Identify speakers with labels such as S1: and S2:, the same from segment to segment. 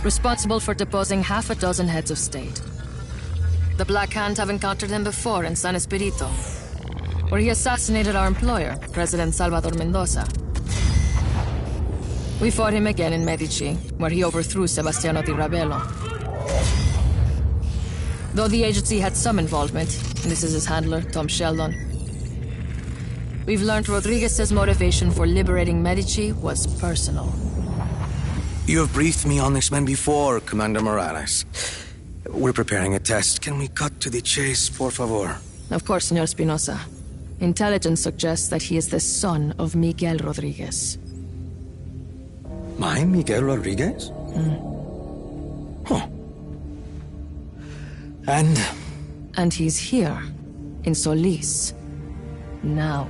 S1: responsible for deposing half a dozen heads of state. The Black Hand have encountered him before in San Espirito, where he assassinated our employer, President Salvador Mendoza. We fought him again in Medici, where he overthrew Sebastiano di Ravello. Though the agency had some involvement, this is his handler, Tom Sheldon, we've learned Rodriguez's motivation for liberating Medici was personal.
S2: You have briefed me on this man before, Commander Morales. We're preparing a test. Can we cut to the chase, por favor?
S1: Of course, Senor Espinosa. Intelligence suggests that he is the son of Miguel Rodriguez.
S2: My Miguel Rodriguez? Huh.
S1: And he's here, in Solis, now.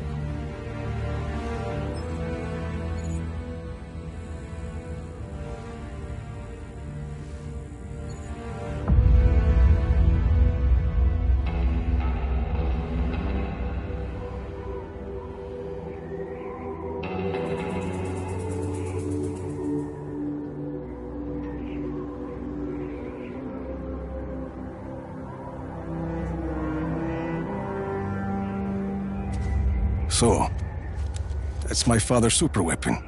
S3: So, that's my father's superweapon.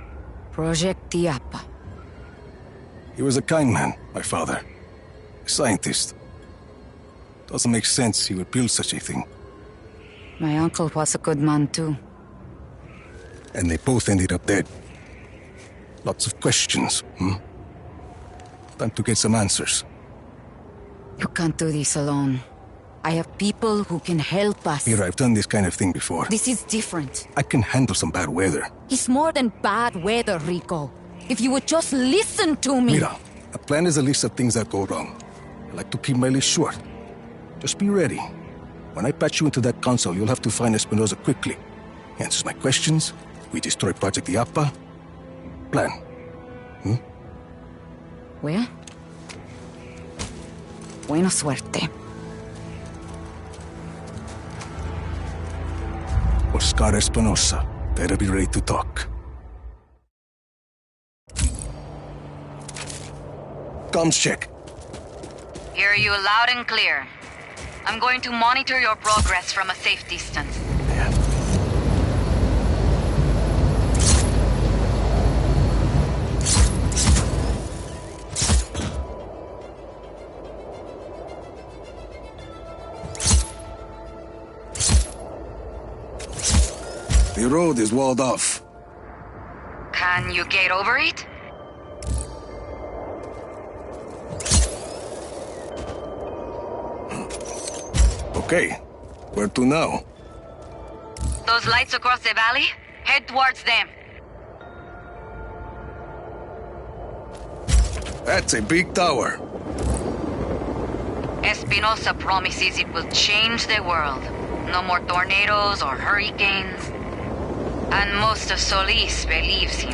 S4: Project Tiapa.
S3: He was a kind man, my father. A scientist. Doesn't make sense he would build such a thing.
S4: My uncle was a good man too.
S3: And they both ended up dead. Lots of questions, Time to get some answers.
S4: You can't do this alone. I have people who can help us.
S3: Mira, I've done this kind of thing before.
S4: This is different.
S3: I can handle some bad weather.
S4: It's more than bad weather, Rico. If you would just listen to me.
S3: Mira, a plan is a list of things that go wrong. I like to keep my list short. Just be ready. When I patch you into that console, you'll have to find Espinosa quickly. He answers my questions, we destroy Project Iapa. Plan.
S4: Well, buena suerte.
S3: Oscar Espinosa, better be ready to talk. Comms check.
S5: Hear you loud and clear. I'm going to monitor your progress from a safe distance.
S3: The road is walled off.
S5: Can you get over it?
S3: Okay. Where to now?
S5: Those lights across the valley? Head towards them.
S3: That's a big tower.
S5: Espinosa promises it will change the world. No more tornadoes or hurricanes. And most of Solis believes him.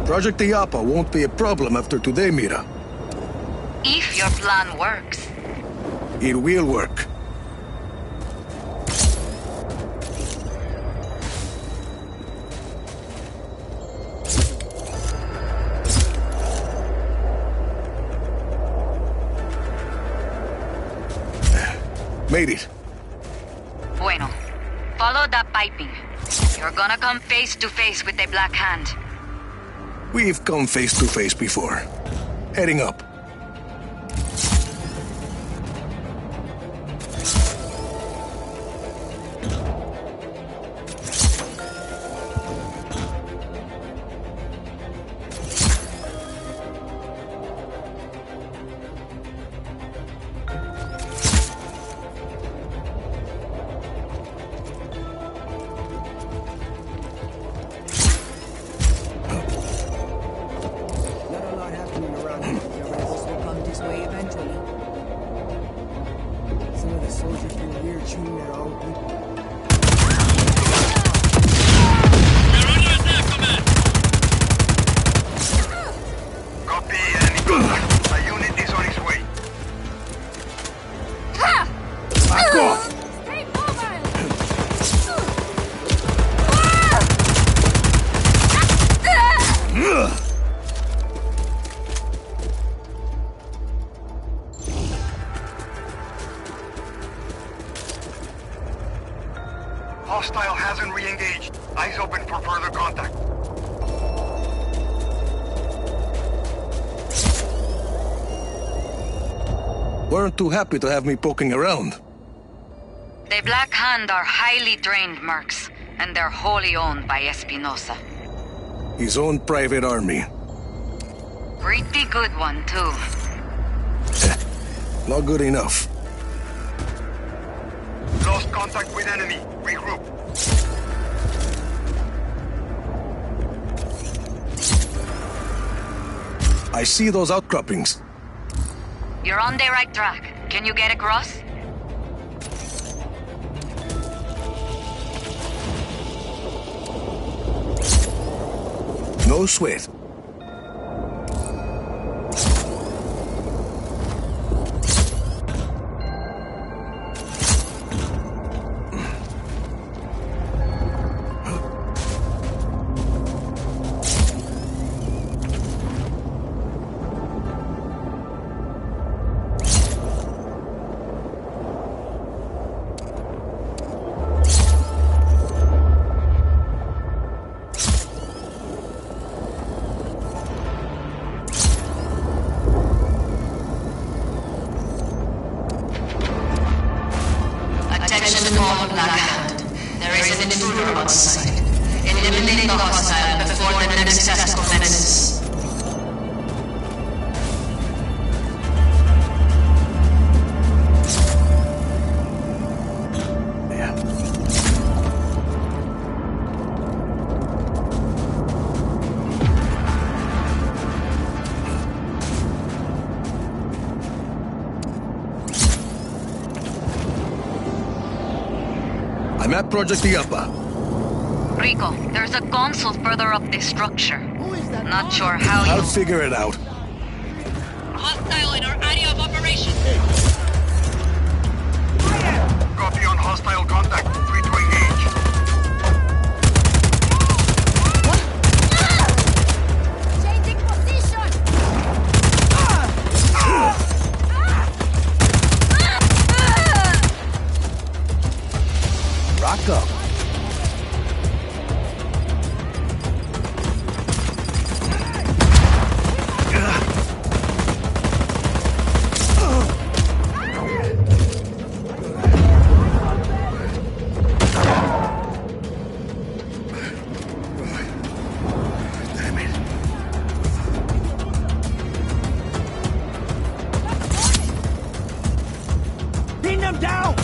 S3: Project Iapa won't be a problem after today, Mira.
S5: If your plan works.
S3: It will work. Made it.
S5: Bueno. Follow that piping. You're gonna come face to face with the Black Hand.
S3: We've come face to face before. Heading up.
S6: hostile hasn't re-engaged. Eyes open for further contact.
S3: Weren't too happy to have me poking around.
S5: The Black Hand are highly trained mercs, and they're wholly owned by Espinosa.
S3: His own private army.
S5: Pretty good one, too.
S3: Not good enough.
S6: Lost contact with enemy. Regroup.
S3: I see those outcroppings.
S5: You're on the right track. Can you get across?
S3: No sweat.
S1: Attention all Black Hand. There is an intruder on site. Eliminate the hostile before the next test commences.
S3: I'm at Project Iapa.
S5: Rico, there's a console further up this structure. Not sure how
S3: I'll
S5: you...
S3: figure it out.
S7: Hostile in our area of operation.
S6: Copy on hostile contact. Free to engage.
S7: Changing position.
S3: Rock up. Damn it.
S8: Pin them down!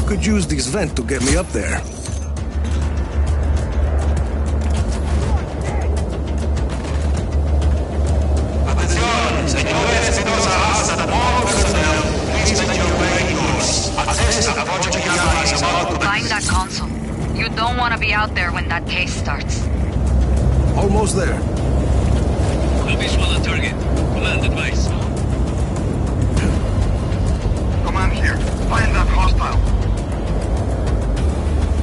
S3: Could use this vent to get me up there.
S5: Find that console. You don't want to be out there when that case starts.
S3: Almost there.
S9: No visual on target. Command advice.
S6: Command here. Find that hostile.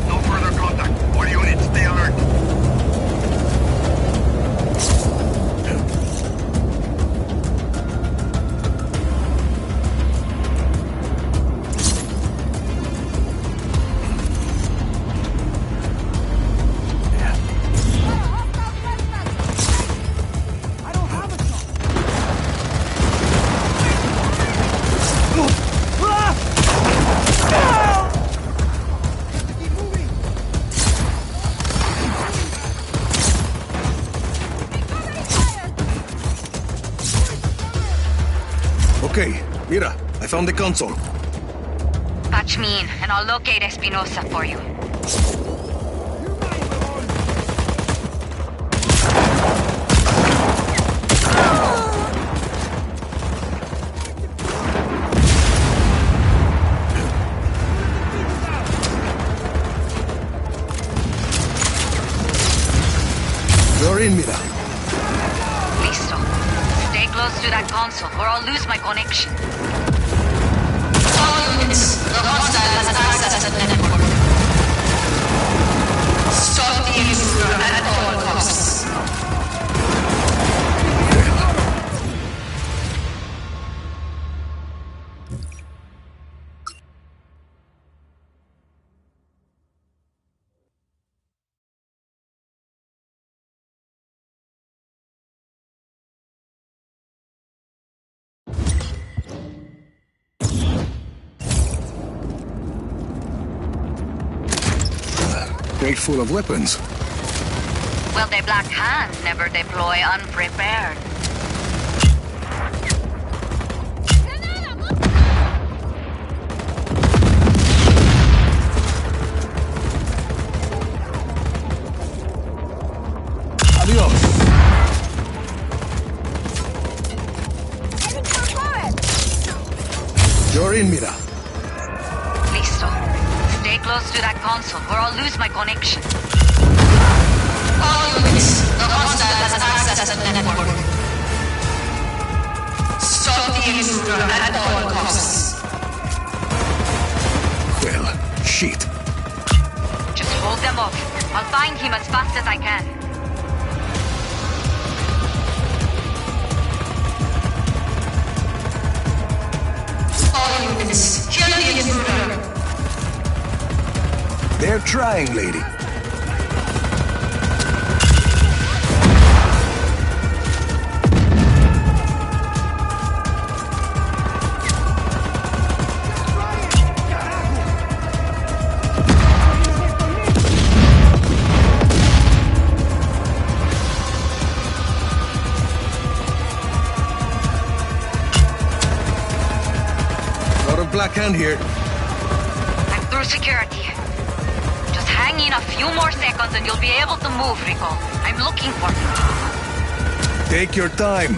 S6: No further contact. All units, stay alert.
S8: I don't have a shot. Keep moving.
S3: Okay, Mira, I found the console.
S5: Patch me in, and I'll locate Espinosa for you.
S3: You're in, Mira.
S5: Listo. Stay close to that console or I'll lose my connection.
S1: All units, the hostile has access to the network. Stop the intruder at all costs.
S3: Crate full of weapons.
S5: Well, the Black Hand never deploy unprepared.
S3: Adios. You're in, Mira.
S5: Listo. Stay close to that console or I'll lose my connection.
S1: All units, the hostile has access to the network. Stop the intruder at all costs.
S3: Well, shit.
S5: Just hold them off. I'll find him as fast as I can.
S1: All units, kill the intruder.
S3: They're trying, lady. Lot of Black Hand here.
S5: I'm through security. Just hang in a few more seconds and you'll be able to move, Rico. I'm looking for you.
S3: Take your time.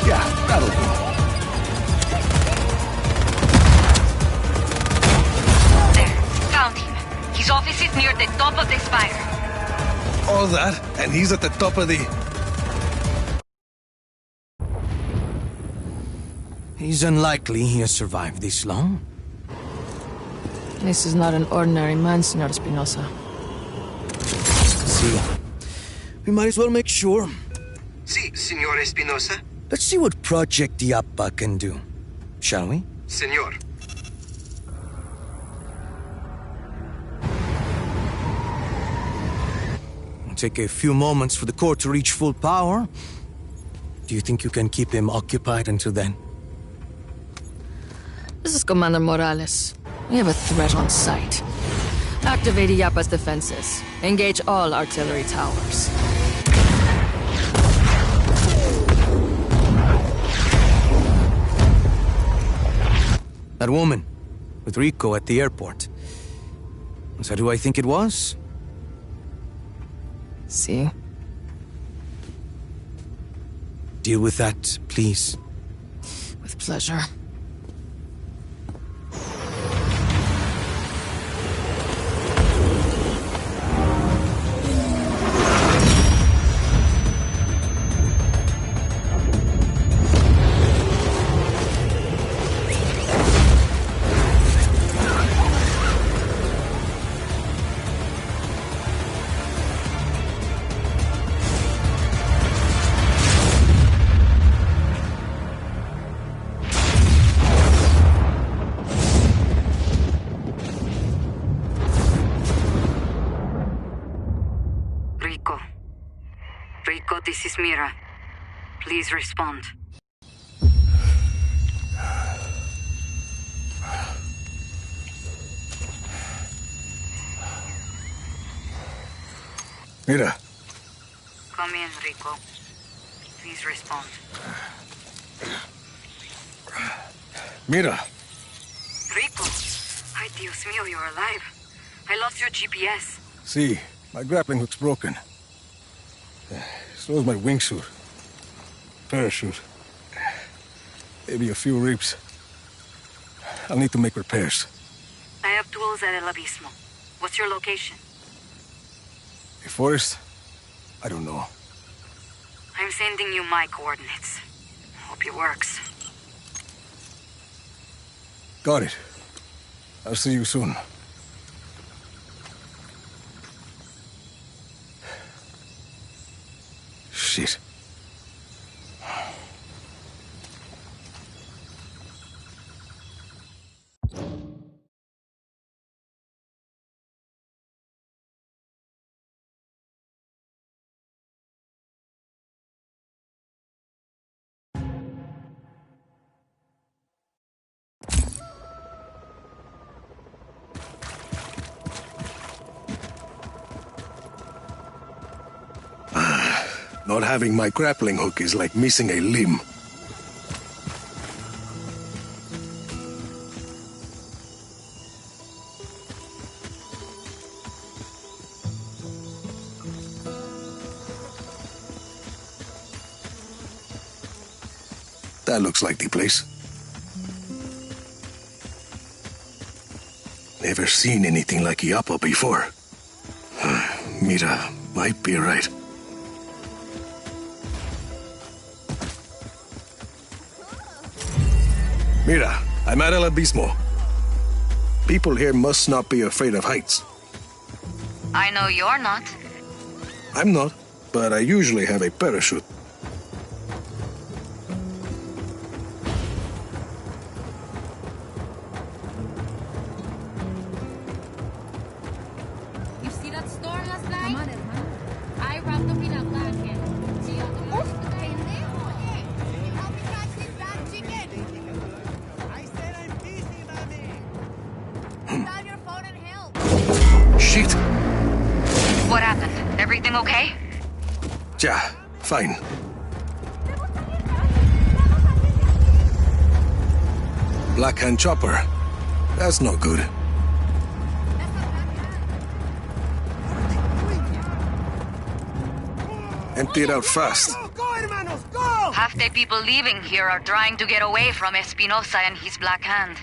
S3: Yeah, that'll do.
S5: There, found him. His office is near the top of the spire.
S3: All that, and he's at the top of the...
S2: He's unlikely he has survived this long.
S1: This is not an ordinary man, Senor Espinosa.
S2: See, we might as well make sure.
S10: Si, Signor Espinosa.
S2: Let's see what Project Diapa can do, shall we?
S10: Senor.
S2: It'll take a few moments for the core to reach full power. Do you think you can keep him occupied until then?
S1: This is Commander Morales. We have a threat on sight. Activate Iapa's defenses. Engage all artillery towers.
S2: That woman with Rico at the airport. Is that who I think it was?
S1: See?
S2: Deal with that, please.
S1: With pleasure.
S5: Rico, this is Mira. Please respond.
S3: Mira.
S5: Come in, Rico. Please respond.
S3: Mira.
S5: Rico! Ay, Dios mío, you're alive. I lost your GPS.
S3: See, my grappling hook's broken. So is my wingsuit. parachute. Maybe a few ribs. I'll need to make repairs.
S4: I have tools at El Abismo. What's your location?
S3: A forest? I don't know.
S4: I'm sending you my coordinates. Hope it works.
S3: Got it. I'll see you soon. Shit. Not having my grappling hook is like missing a limb. That looks like the place. Never seen anything like Iapa before. Mira might be right. Mira, I'm at El Abismo. People here must not be afraid of heights.
S5: I know you're not.
S3: I'm not, but I usually have a parachute.
S7: You see that storm last night? I robbed the peanut black hand.
S8: Help me catch this bad chicken! I said I'm busy, mommy! Put down your phone and help!
S3: Shit!
S5: What happened? Everything okay?
S3: Yeah, fine. Black Hand Chopper. That's not good. Empty it out fast.
S8: Go, hermanos, go!
S5: Half the people leaving here are trying to get away from Espinosa and his Black Hand.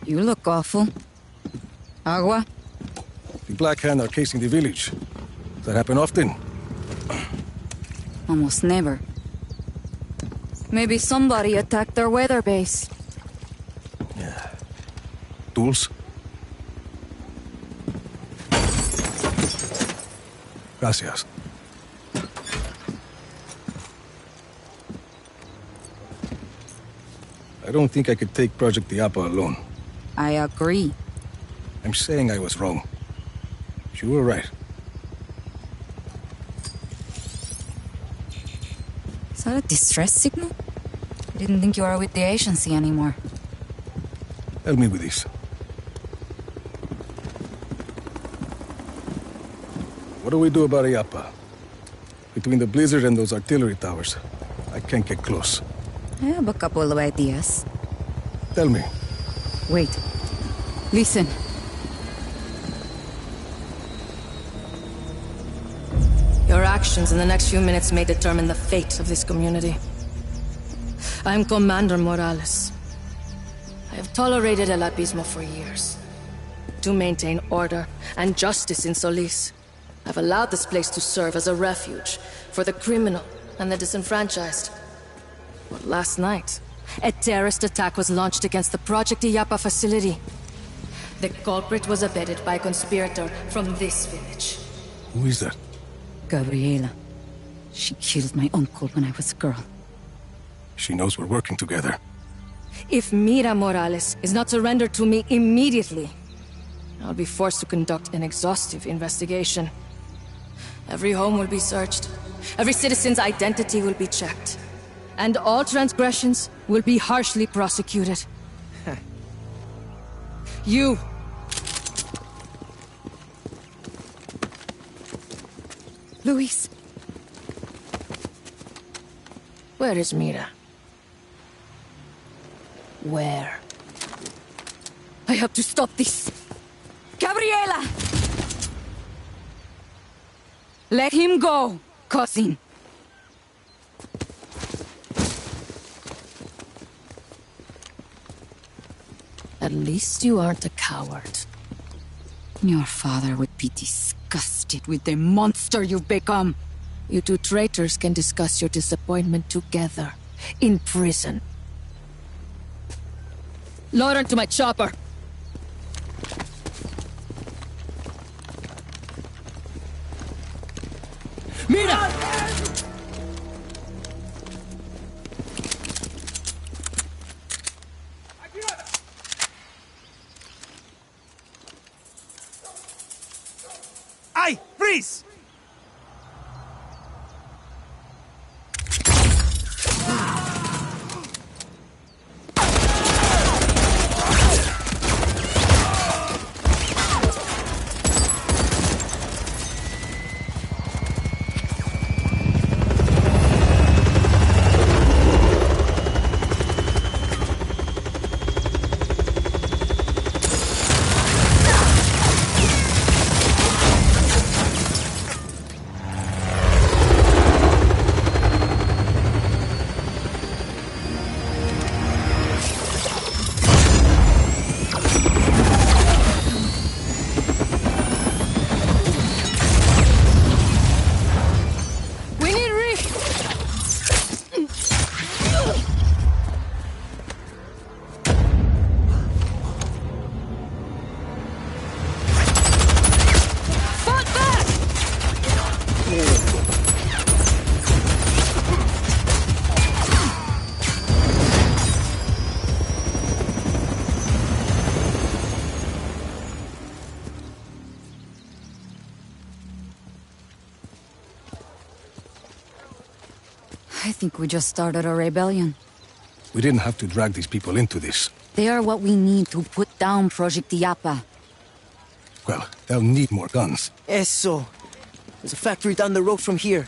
S4: You look awful. Agua?
S3: The Black Hand are casing the village. Does that happen often?
S4: Almost never. Maybe somebody attacked their weather base.
S3: Yeah. Tools? Gracias. I don't think I could take Project Iapa alone.
S4: I agree.
S3: I'm saying I was wrong. You were right.
S4: Is that a distress signal? I didn't think you were with the agency anymore.
S3: Help me with this. What do we do about Iapa? Between the blizzard and those artillery towers, I can't get close.
S4: I have a couple of ideas.
S3: Tell me.
S4: Wait. Listen.
S1: Your actions in the next few minutes may determine the fate of this community. I am Commander Morales. I have tolerated El Abismo for years. To maintain order and justice in Solis, I've allowed this place to serve as a refuge for the criminal and the disenfranchised. But last night, a terrorist attack was launched against the Project Iapa facility. The culprit was abetted by a conspirator from this village.
S3: Who is that?
S4: Gabriela. She killed my uncle when I was a girl.
S3: She knows we're working together.
S1: If Mira Morales is not surrendered to me immediately, I'll be forced to conduct an exhaustive investigation. Every home will be searched. Every citizen's identity will be checked. And all transgressions will be harshly prosecuted. You!
S4: Luis.
S1: Where is Mira? Where?
S4: I have to stop this. Gabriela! Let him go, cousin.
S1: At least you aren't a coward.
S4: Your father would be disgusted with the monster you've become.
S1: You two traitors can discuss your disappointment together. In prison. Load onto my chopper. Mira!
S8: Ay! Freeze!
S4: I think we just started a rebellion.
S3: We didn't have to drag these people into this.
S4: They are what we need to put down Project Iapa.
S3: Well, they'll need more guns.
S11: Eso. There's a factory down the road from here.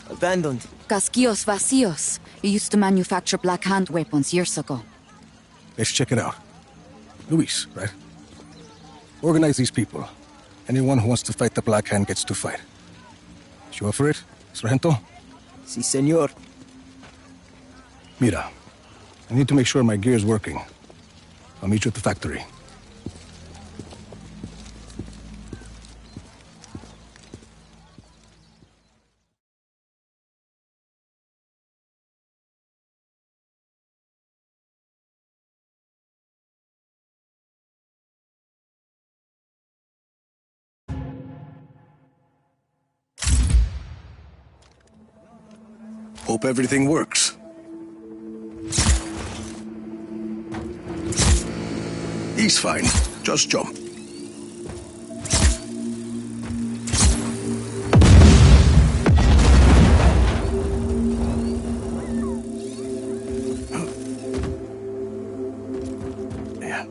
S11: Abandoned.
S4: Casquillos Vacíos. You used to manufacture black hand weapons years ago.
S3: Let's check it out. Luis, right? Organize these people. Anyone who wants to fight the Black Hand gets to fight. You up for it, Sargento?
S11: Si, senor.
S3: Mira, I need to make sure my gear is working. I'll meet you at the factory. Hope everything works. He's fine. Just jump. Yeah.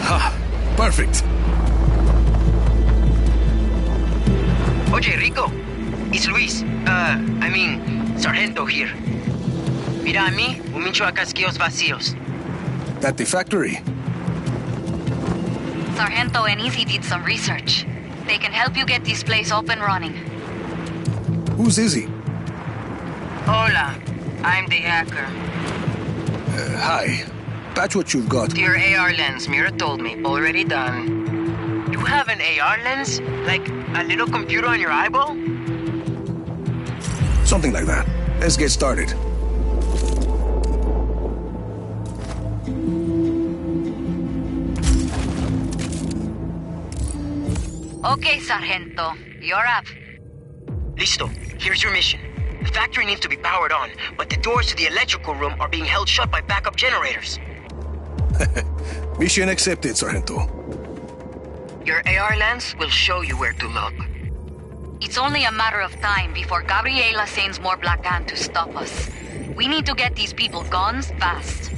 S3: Ha! Perfect.
S10: Oye, Rico. It's Luis. Sargento here. Mira a mí, un mincho a Casquillos Vacíos.
S3: At the factory.
S5: Sargento and Easy did some research. They can help you get this place up and running.
S3: Who's Izzy?
S10: Hola, I'm the hacker.
S3: Hi. Patch what you've got.
S10: Your AR lens, Mira told me. Already done. You have an AR lens? Like a little computer on your eyeball?
S3: Something like that. Let's get started.
S5: Okay, Sargento. You're up.
S10: Listo. Here's your mission. The factory needs to be powered on, but the doors to the electrical room are being held shut by backup generators.
S3: Mission accepted, Sargento.
S10: Your AR lens will show you where to look.
S5: It's only a matter of time before Gabriela sends more Black Hand to stop us. We need to get these people guns fast.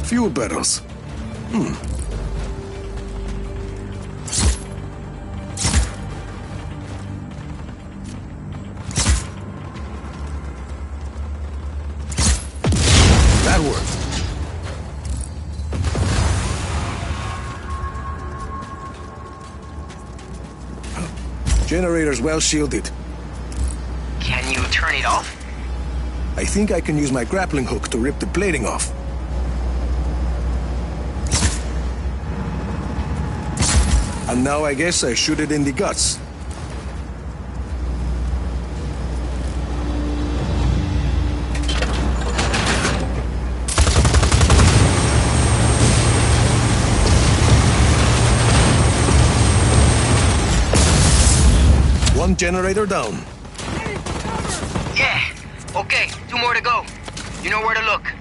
S3: Fuel barrels. That worked. Generator's well shielded.
S10: Can you turn it off?
S3: I think I can use my grappling hook to rip the plating off. And now I guess I shoot it in the guts. One generator down.
S10: Yeah. Okay, 2 more to go. You know where to look.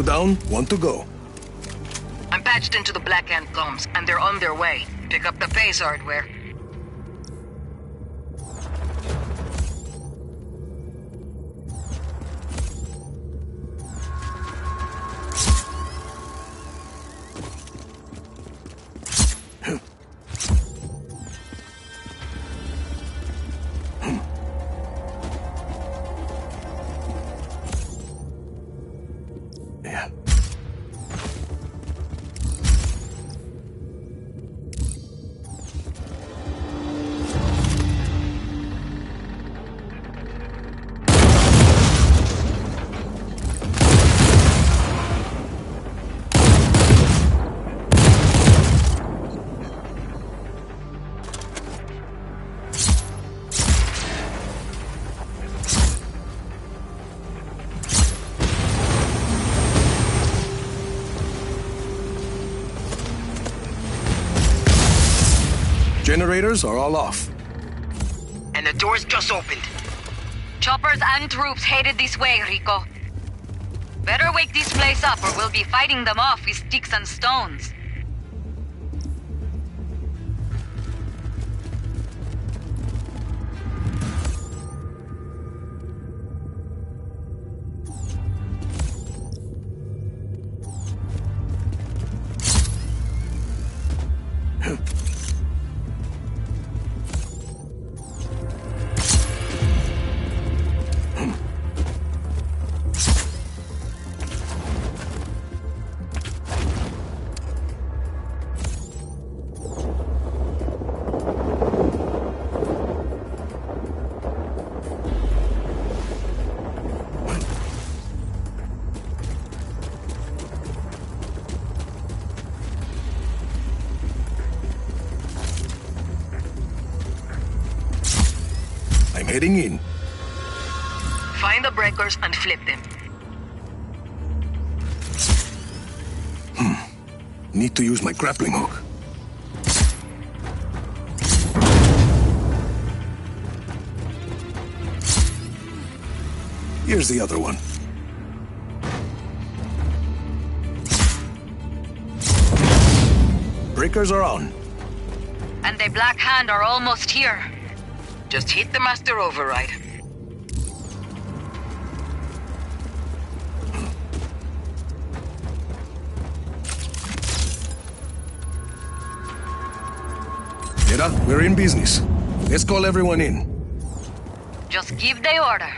S3: Down, 1 to go.
S10: I'm patched into the Black Hand comms, and they're on their way. Pick up the pace hardware.
S3: Generators are all off.
S10: And the doors just opened.
S5: Choppers and troops headed this way, Rico. Better wake this place up or we'll be fighting them off with sticks and stones.
S3: Heading in.
S10: Find the breakers and flip them.
S3: Need to use my grappling hook. Here's the other one. Breakers are on.
S5: And the Black Hand are almost here.
S10: Just hit the master override.
S3: Mira, we're in business. Let's call everyone in.
S5: Just give the order.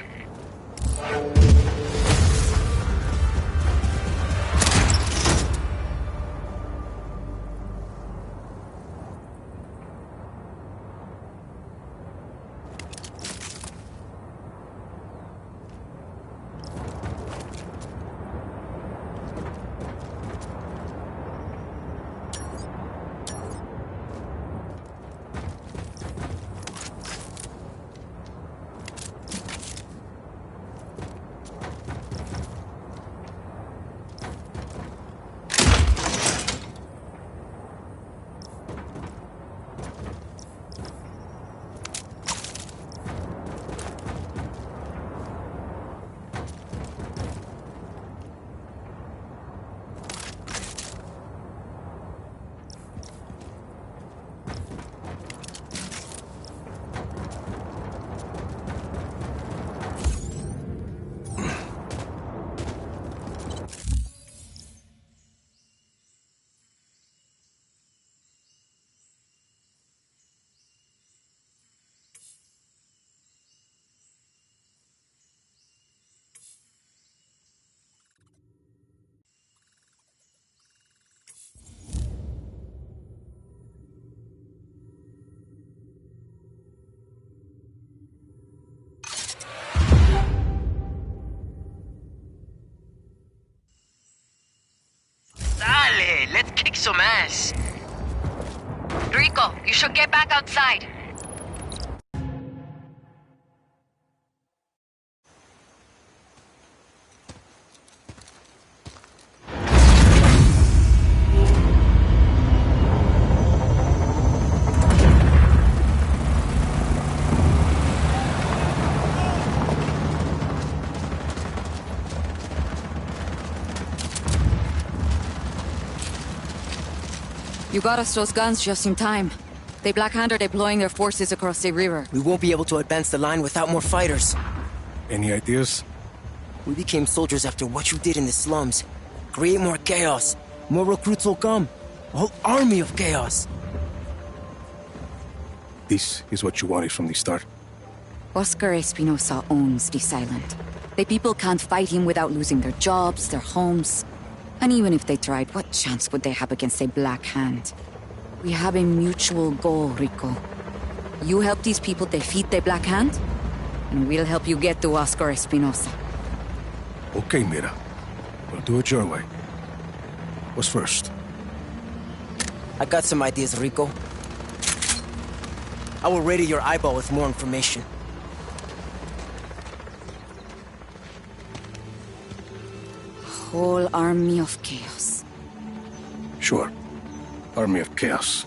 S10: Dale, let's kick some ass.
S5: Rico, you should get back outside.
S4: You got us those guns just in time. The Black Hand are deploying their forces across the river.
S11: We won't be able to advance the line without more fighters.
S3: Any ideas?
S11: We became soldiers after what you did in the slums. Create more chaos. More recruits will come. A whole army of chaos.
S3: This is what you wanted from the start.
S4: Oscar Espinosa owns the Silent. The people can't fight him without losing their jobs, their homes. And even if they tried, what chance would they have against a Black Hand? We have a mutual goal, Rico. You help these people defeat the Black Hand, and we'll help you get to Oscar Espinosa.
S3: Okay, Mira. We'll do it your way. What's first?
S11: I got some ideas, Rico. I will radio your eyeball with more information.
S4: Whole army of chaos.
S3: Sure. Army of Chaos.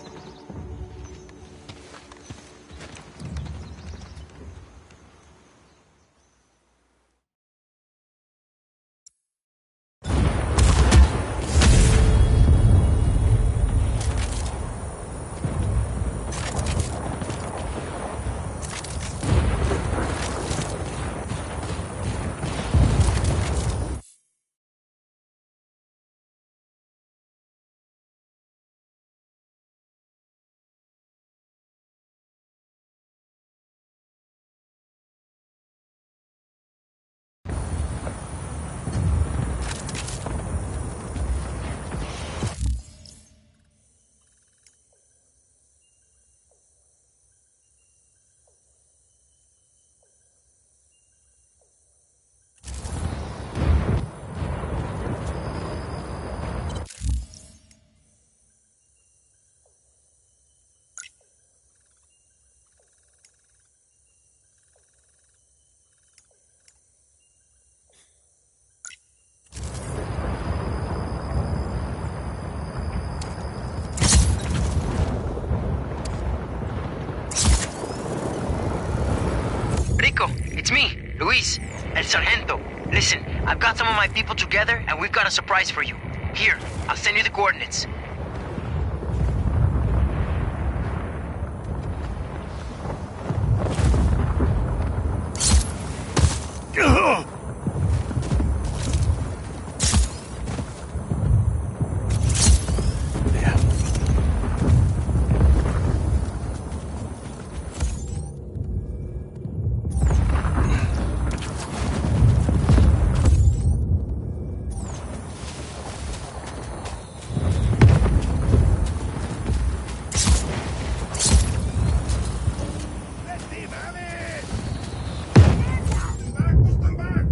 S10: Sargento, listen, I've got some of my people together and we've got a surprise for you. Here, I'll send you the coordinates.
S6: Come back!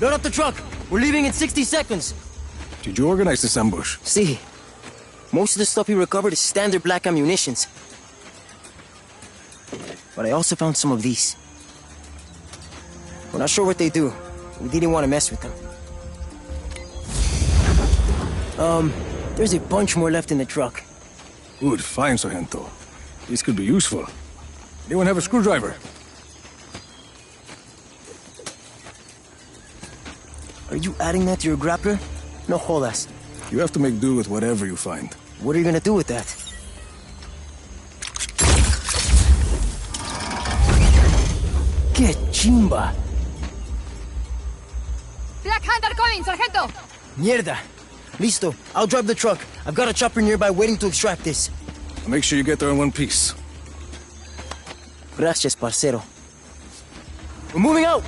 S11: Load up the truck. We're leaving in 60 seconds.
S3: Did you organize this ambush?
S11: See, most of the stuff we recovered is standard black ammunitions. But I also found some of these. We're not sure what they do. We didn't want to mess with them. There's a bunch more left in the truck.
S3: Good, fine, Sargento. This could be useful. Anyone have a screwdriver?
S11: Are you adding that to your grappler? No jodas.
S3: You have to make do with whatever you find.
S11: What are you gonna do with that? Get chimba!
S7: Black Hunter coming, Sargento!
S11: Mierda! Listo, I'll drive the truck. I've got a chopper nearby waiting to extract this.
S3: Make sure you get there in one piece.
S11: Gracias, parcero. We're moving out!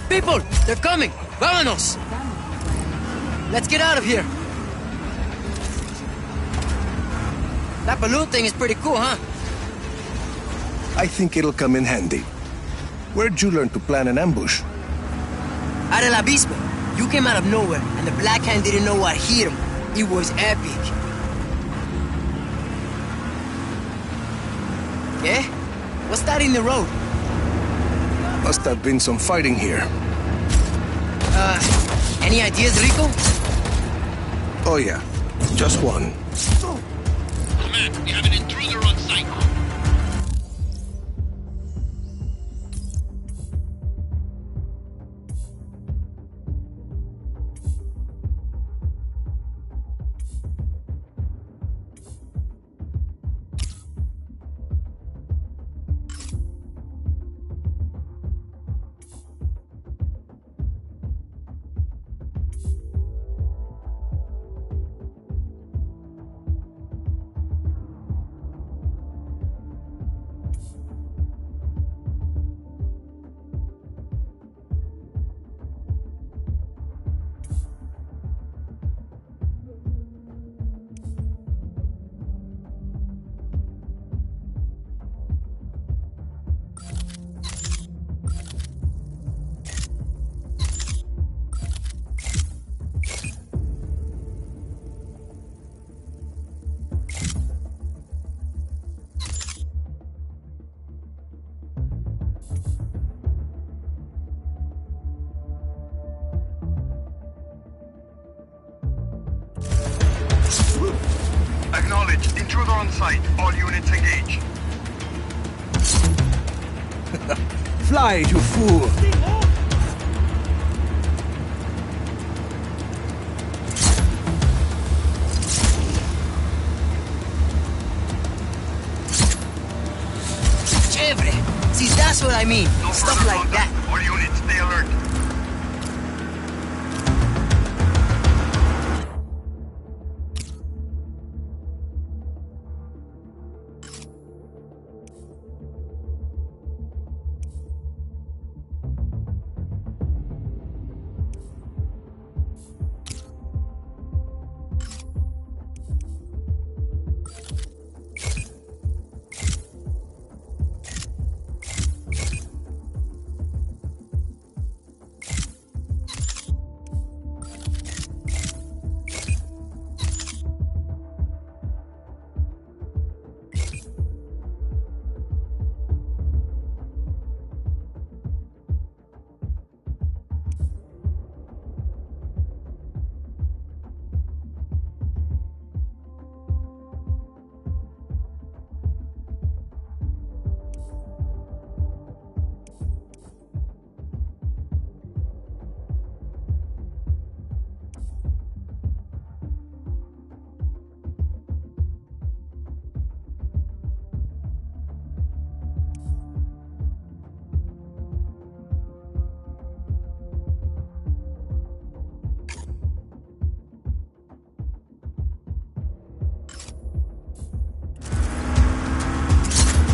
S11: People! They're coming! Vámonos! Let's get out of here! That balloon thing is pretty cool, huh?
S3: I think it'll come in handy. Where'd you learn to plan an ambush?
S11: Out of la Bispa. You came out of nowhere, and the Black Hand didn't know what hit him. It was epic. Yeah? What's that in the road?
S3: Must have been some fighting here.
S11: Any ideas, Rico?
S3: Oh yeah, just one.
S9: Command, we have an intruder on site.
S6: Acknowledged. Intruder on site. All units engage.
S3: Fly, you fool!
S11: Chévere. See, that's what I mean.
S6: No
S11: Stuff
S6: further
S11: like that.
S6: contact. All units, stay alert.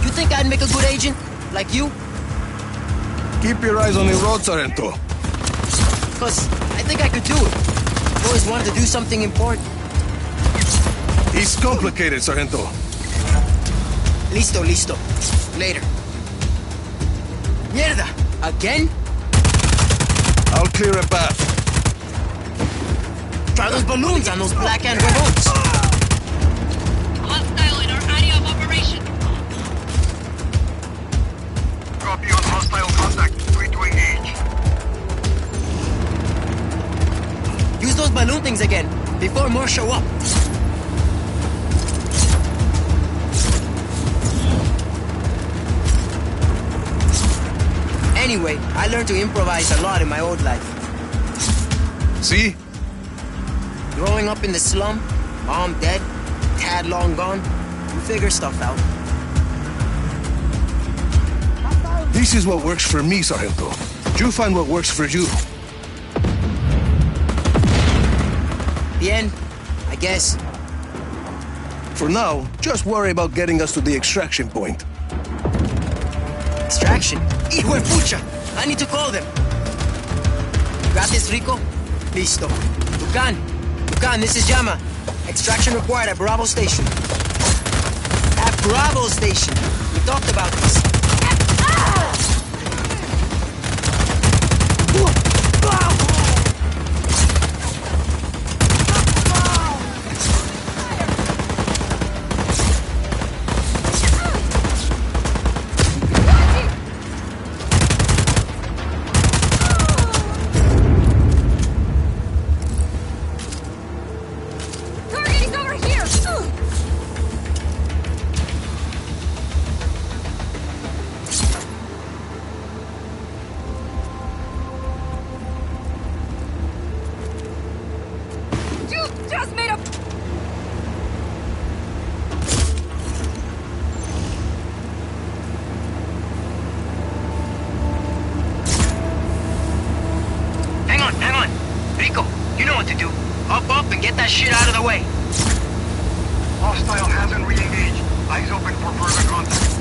S11: You think I'd make a good agent? Like you?
S3: Keep your eyes on the road, Sargento.
S11: Cause I think I could do it. I've always wanted to do something important.
S3: It's complicated, Sargento.
S11: Listo. Later. Mierda! Again?
S3: I'll clear a path.
S11: Try those balloons on those black and huevones.
S5: Hostile in our area of operation.
S6: Copy on hostile contact. Free to engage.
S11: Use those balloon things again, before more show up. Anyway, I learned to improvise a lot in my old life.
S3: See?
S11: Growing up in the slum, mom dead, dad long gone, you figure stuff out.
S3: This is what works for me, Sargento. You find what works for you.
S11: Bien, I guess.
S3: For now, just worry about getting us to the extraction point.
S11: Extraction? Hijo de pucha! I need to call them. Got this, Rico? Listo. Lucan, this is Llama. Extraction required at Bravo Station. At Bravo Station. We talked about this.
S7: Target is over here! You just made a...
S10: Hang on. Rico, you know what to do. Up and get that shit out of the way.
S6: Hostile hasn't re-engaged. Eyes open for further contact.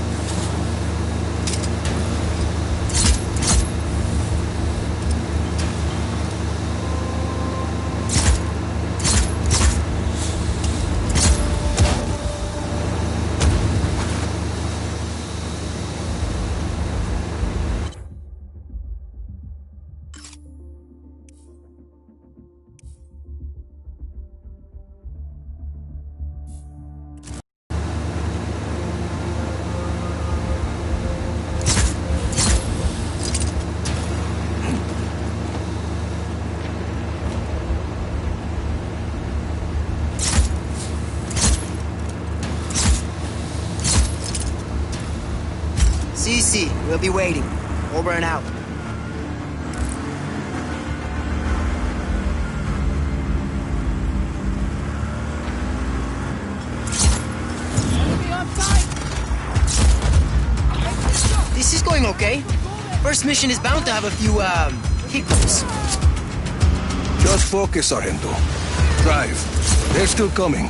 S11: CC, we'll be waiting. Over and out. This is going okay. First mission is bound to have a few, hiccups.
S3: Just focus, Sargento. Drive. They're still coming.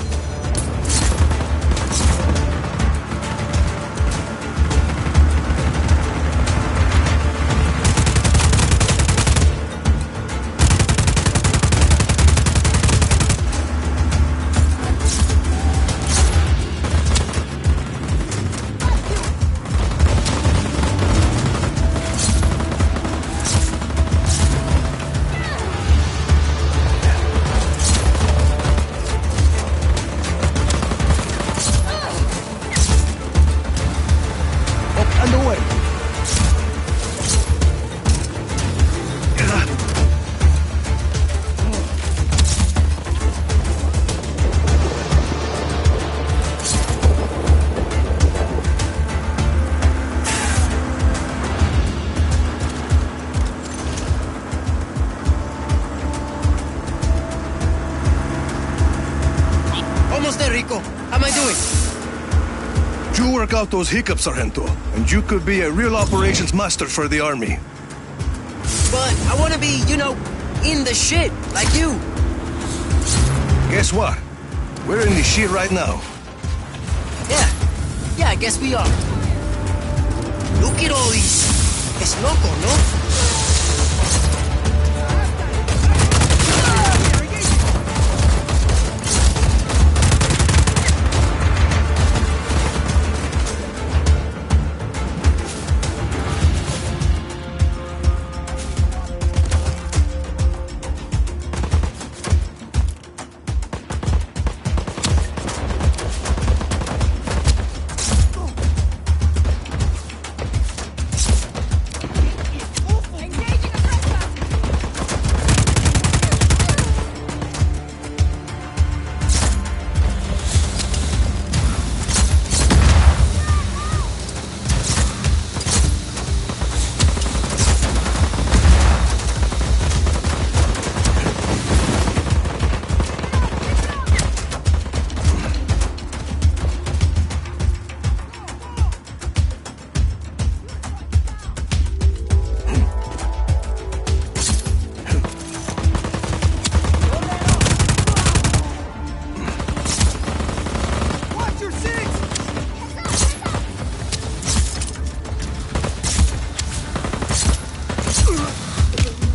S3: Underway.
S11: Almost there, Rico. How am I doing?
S3: You work out those hiccups, Sargento, and you could be a real operations master for the army.
S11: But I want to be, in the shit, like you.
S3: Guess what? We're in the shit right now.
S11: Yeah, I guess we are. Look at all these Es loco, ¿no?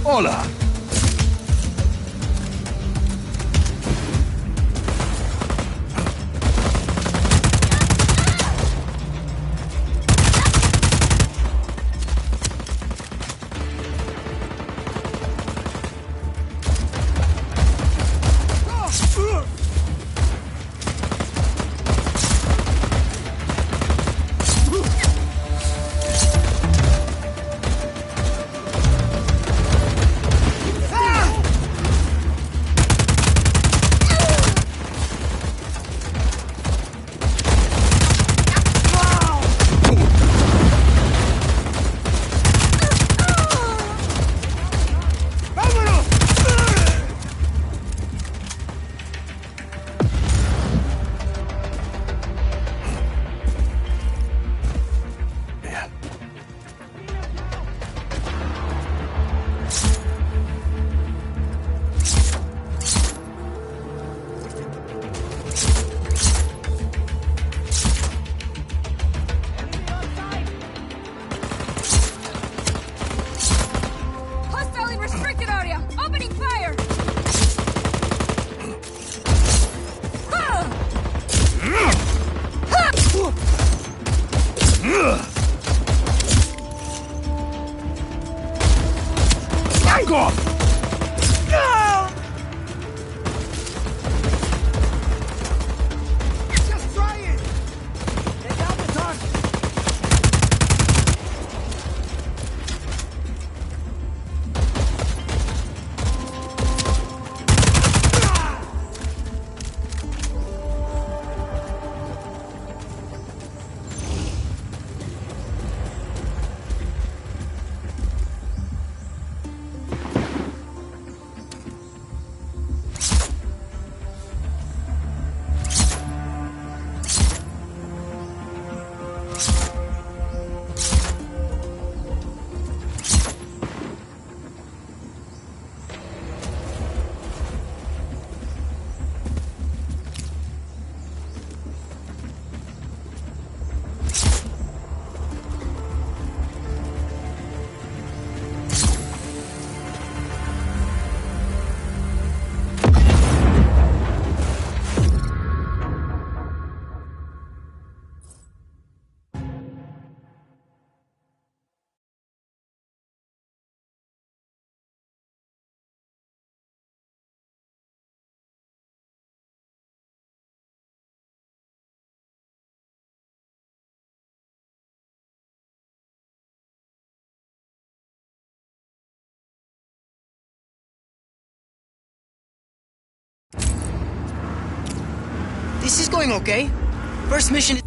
S3: Hola.
S11: This is going okay. First mission is...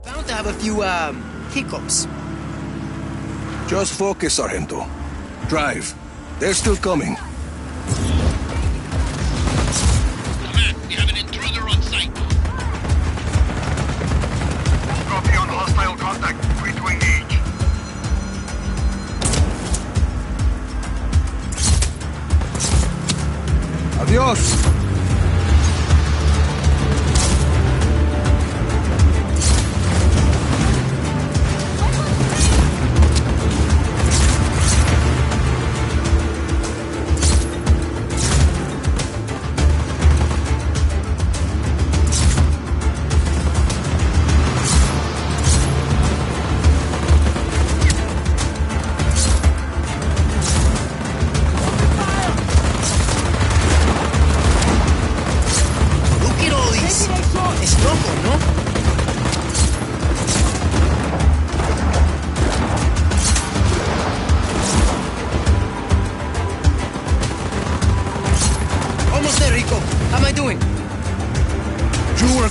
S11: Bound to have a few, hiccups.
S3: Just focus, Sargento. Drive. They're still coming.
S9: Command, we have an intruder on site.
S6: Copy on hostile contact. Free to engage.
S3: Adios!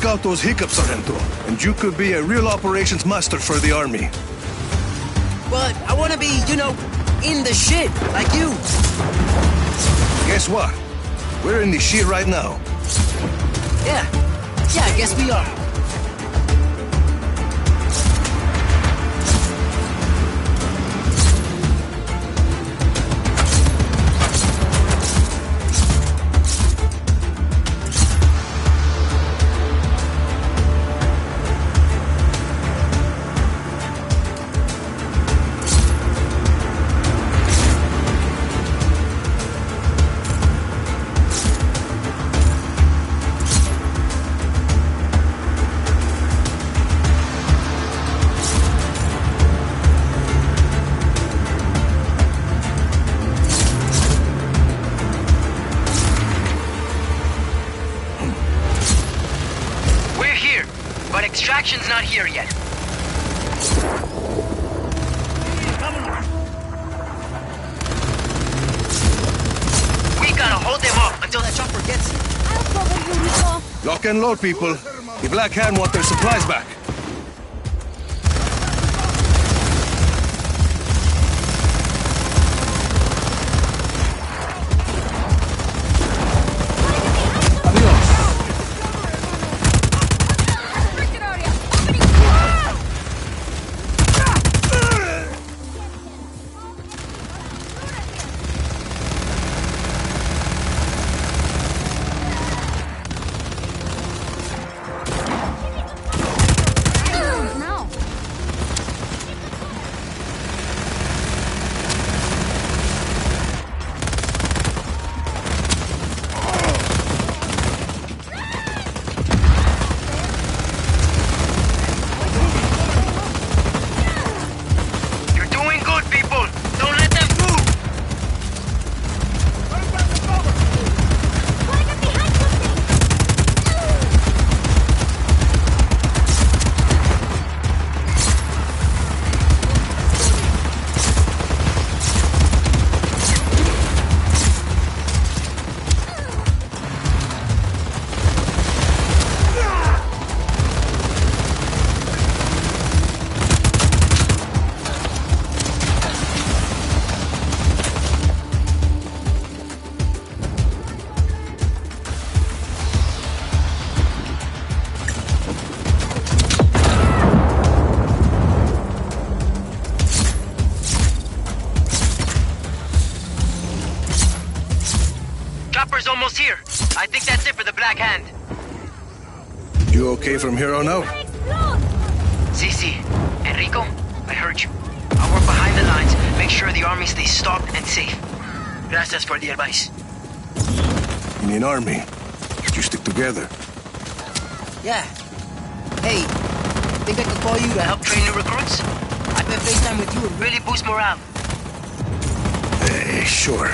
S3: Out those hiccups, Sargento, and you could be a real operations master for the army.
S11: But I want to be, in the shit, like you.
S3: Guess what? We're in the shit right now.
S11: Yeah, I guess we are.
S10: Extraction's not here yet. We gotta hold them up until that chopper gets here.
S7: I'll cover you, Rico.
S3: Lock and load, people. The Black Hand want their supplies back.
S10: Almost here. I think that's it for the Black Hand.
S3: You okay from here on out?
S10: Cici, Enrico, I heard you. I'll work behind the lines, make sure the army stays stocked and safe. Gracias for the advice.
S3: In an army, you stick together.
S11: Yeah. Hey, think I could call you to help train new recruits? I bet FaceTime with you would really boost morale.
S3: Sure.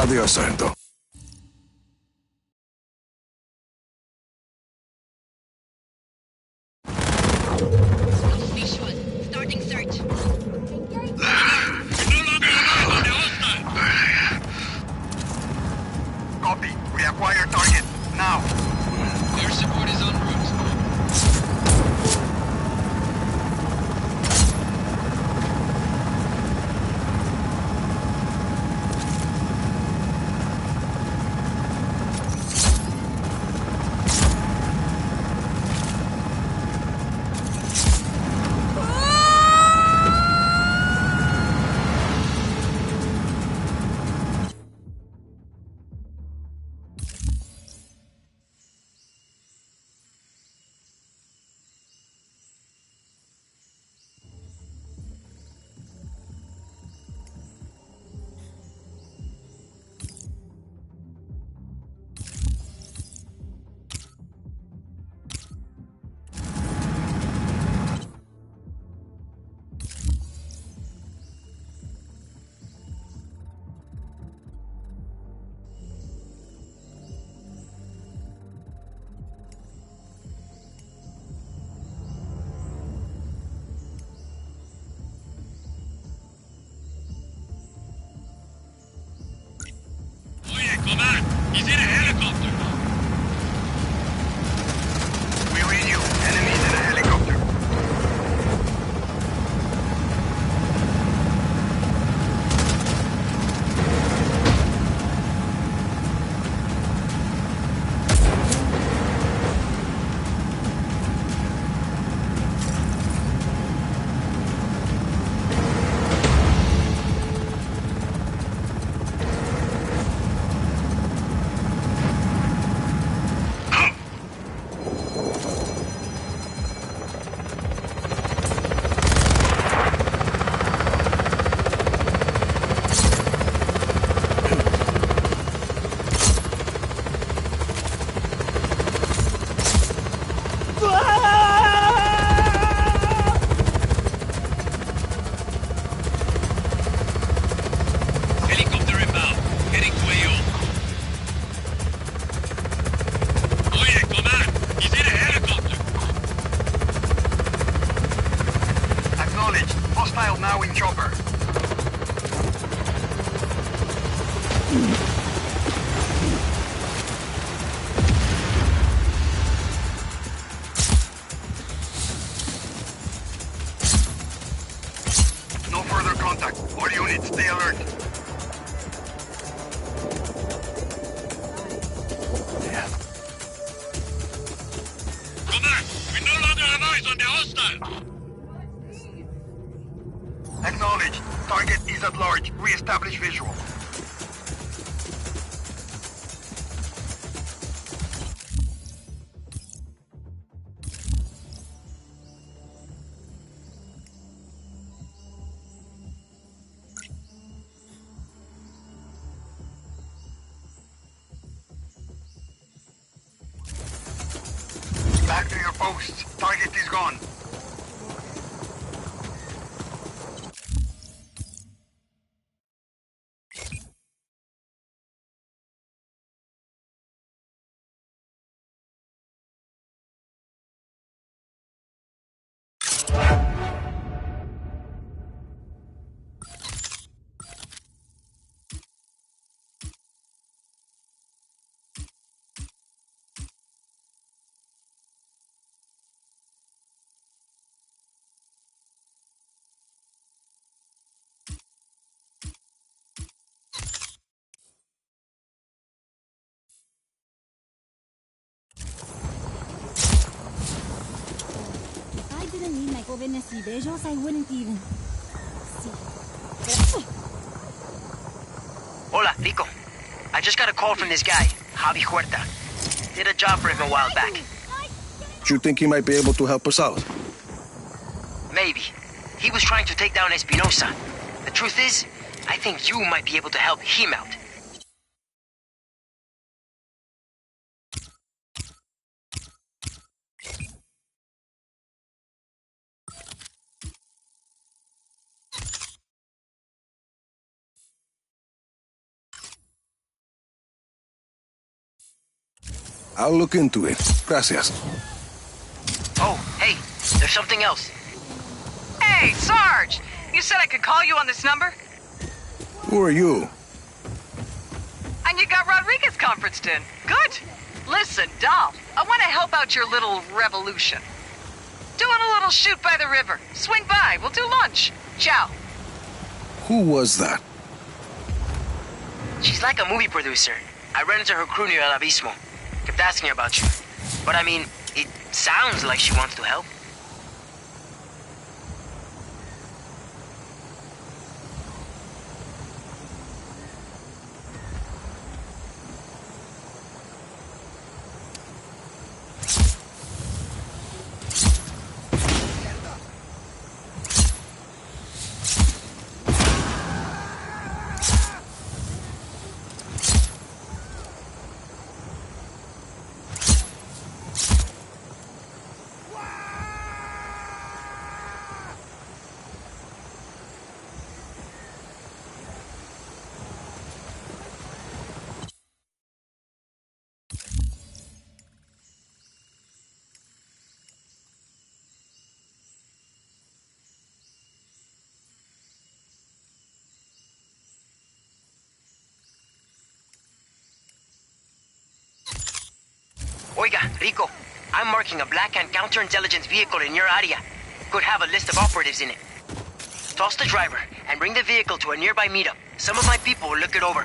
S3: Adios, Sargento.
S6: Copy. We acquire target. Now.
S9: Air support is en route.
S6: Hostile now in chopper. No further contact. All units, stay alert.
S9: Commander, we no longer have eyes on the hostile.
S6: Acknowledged. Target is at large. Re-establish visual. Back to your posts. Target is gone.
S7: If I didn't need my jóvenes y bellos, I wouldn't even.
S10: Hola, Rico. I just got a call from this guy, Javi Huerta. Did a job for him a while back.
S3: Do you think he might be able to help us out?
S10: Maybe. He was trying to take down Espinosa. The truth is, I think you might be able to help him out.
S3: I'll look into it. Gracias.
S10: Oh, hey, there's something else.
S12: Hey, Sarge! You said I could call you on this number?
S3: Who are you?
S12: And you got Rodriguez conferenced in. Good. Listen, Dom, I want to help out your little revolution. Doing a little shoot by the river. Swing by, we'll do lunch. Ciao.
S3: Who was that?
S10: She's like a movie producer. I ran into her crew near El Abismo. Kept asking about you. But I mean, it sounds like she wants to help. Oiga, Rico, I'm marking a Black Hand counterintelligence vehicle in your area. Could have a list of operatives in it. Toss the driver and bring the vehicle to a nearby meetup. Some of my people will look it over.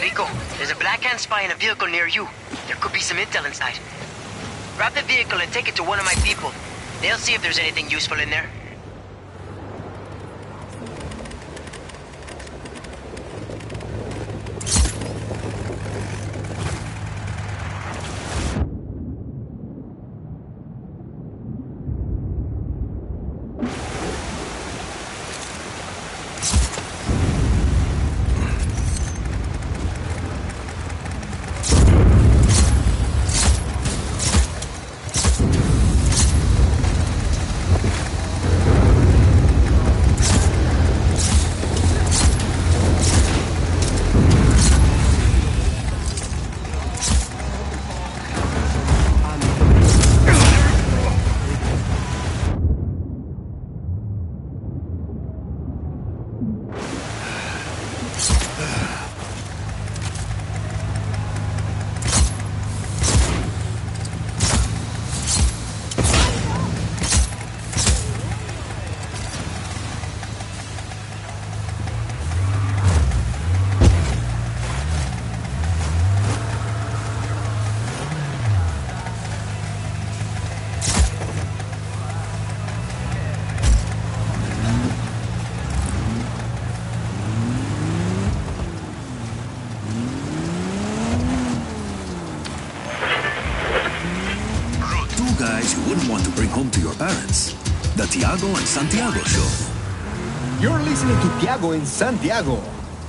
S10: Rico, there's a Black Hand spy in a vehicle near you. There could be some intel inside. Grab the vehicle and take it to one of my people. They'll see if there's anything useful in there.
S9: Guys you wouldn't want to bring home to your parents. The Tiago and Santiago Show.
S13: You're listening to Tiago and Santiago.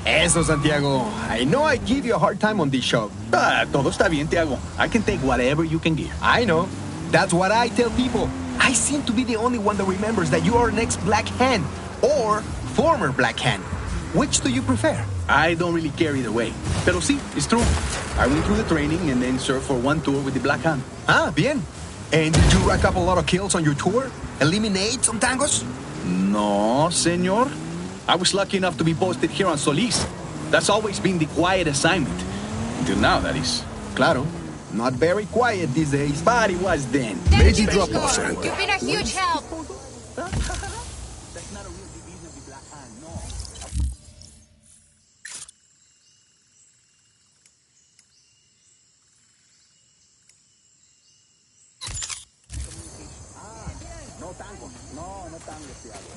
S13: Eso, Santiago. I know I give you a hard time on this show.
S14: Todo está bien, Tiago. I can take whatever you can give.
S13: I know. That's what I tell people. I seem to be the only one that remembers that you are an ex-Black Hand or former Black Hand. Which do you prefer?
S14: I don't really care either way. Pero sí, it's true. I went through the training and then served for one tour with the Black Hand.
S13: Ah, bien. And did you rack up a lot of kills on your tour? Eliminate some tangos?
S14: No, senor. I was lucky enough to be posted here on Solis. That's always been the quiet assignment. Until now, that is.
S13: Claro. Not very quiet these days.
S14: But it was then.
S3: Lady drop off, Franco.
S7: You've been a huge help.
S14: That's not a real division of the Black Hand, no. No tango. No tango, Tiago.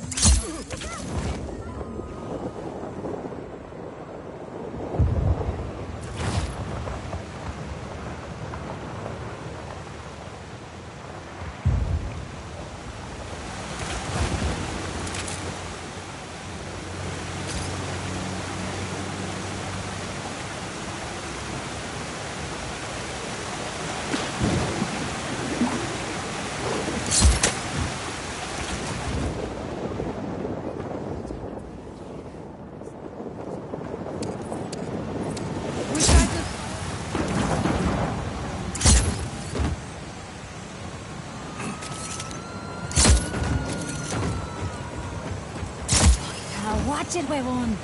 S7: Watch it, huevón.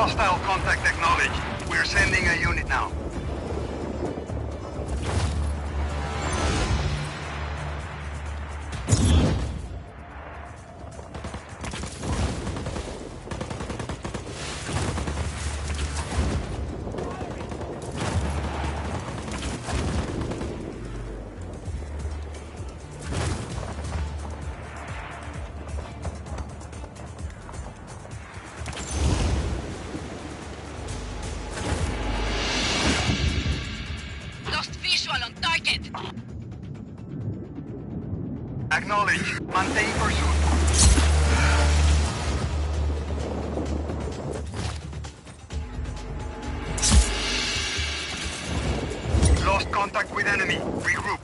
S6: Hostile contact acknowledged. We're sending a unit now. Acknowledge. Maintain pursuit. Lost contact with enemy. Regroup.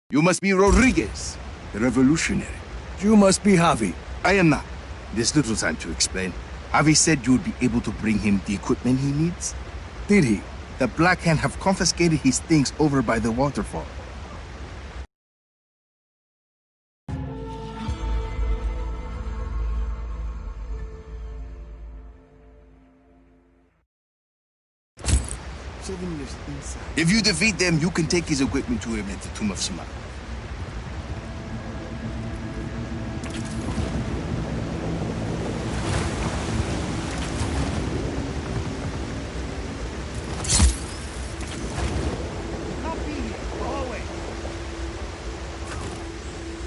S15: You must be Rodriguez, the revolutionary.
S3: You must be Javi.
S15: I am not. There's little time to explain. Javi said you would be able to bring him the equipment he needs.
S3: Did he?
S15: The Black Hand have confiscated his things over by the waterfall. If you defeat them, you can take his equipment to him at the Tomb of Shima.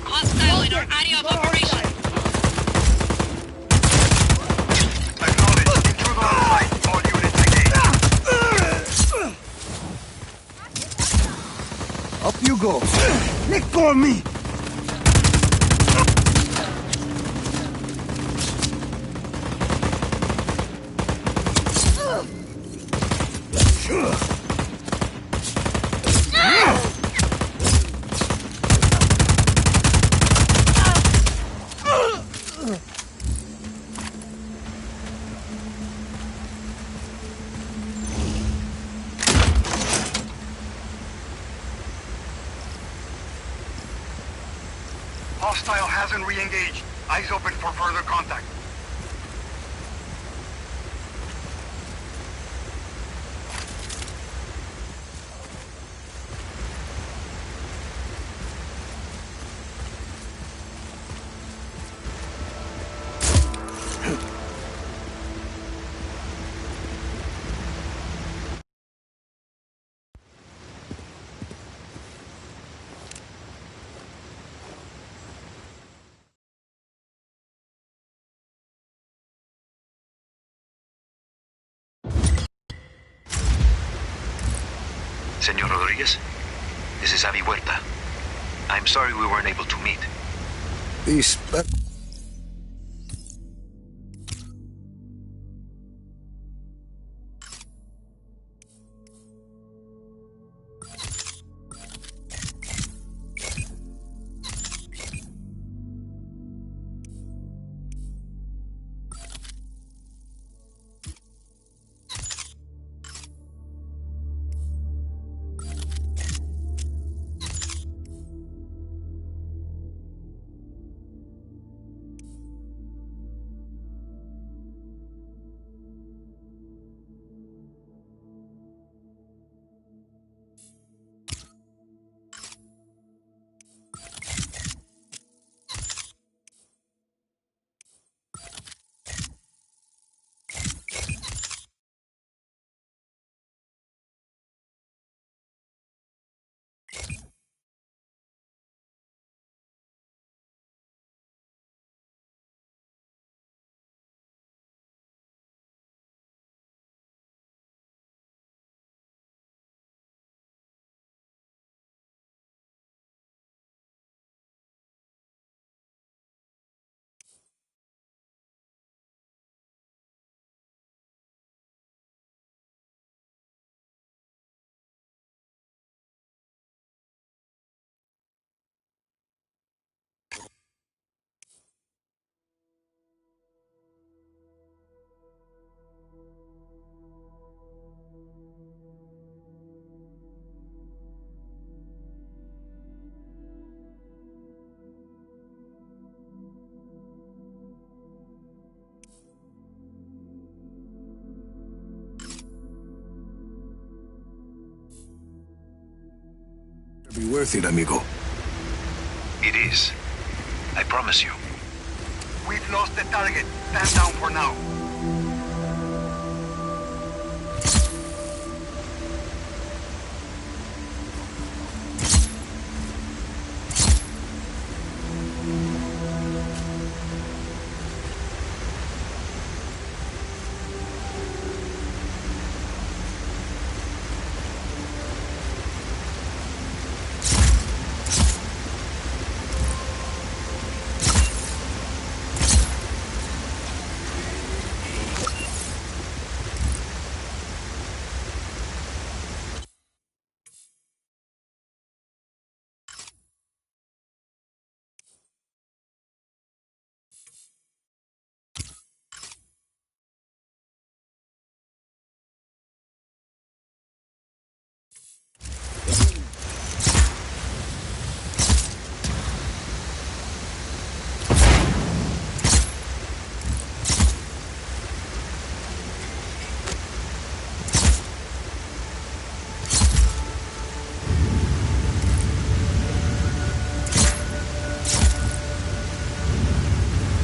S7: Hostile in our area of operation.
S6: Acknowledge. Intruder on site. All units engaged.
S3: Up you go.
S15: Let go of me!
S6: Hostile hasn't re-engaged. Eyes open for further contact.
S9: Senor Rodriguez, this is Avi Huerta. I'm sorry we weren't able to meet.
S3: These... be worth it, amigo.
S9: It is. I promise you.
S6: We've lost the target. Stand down for now.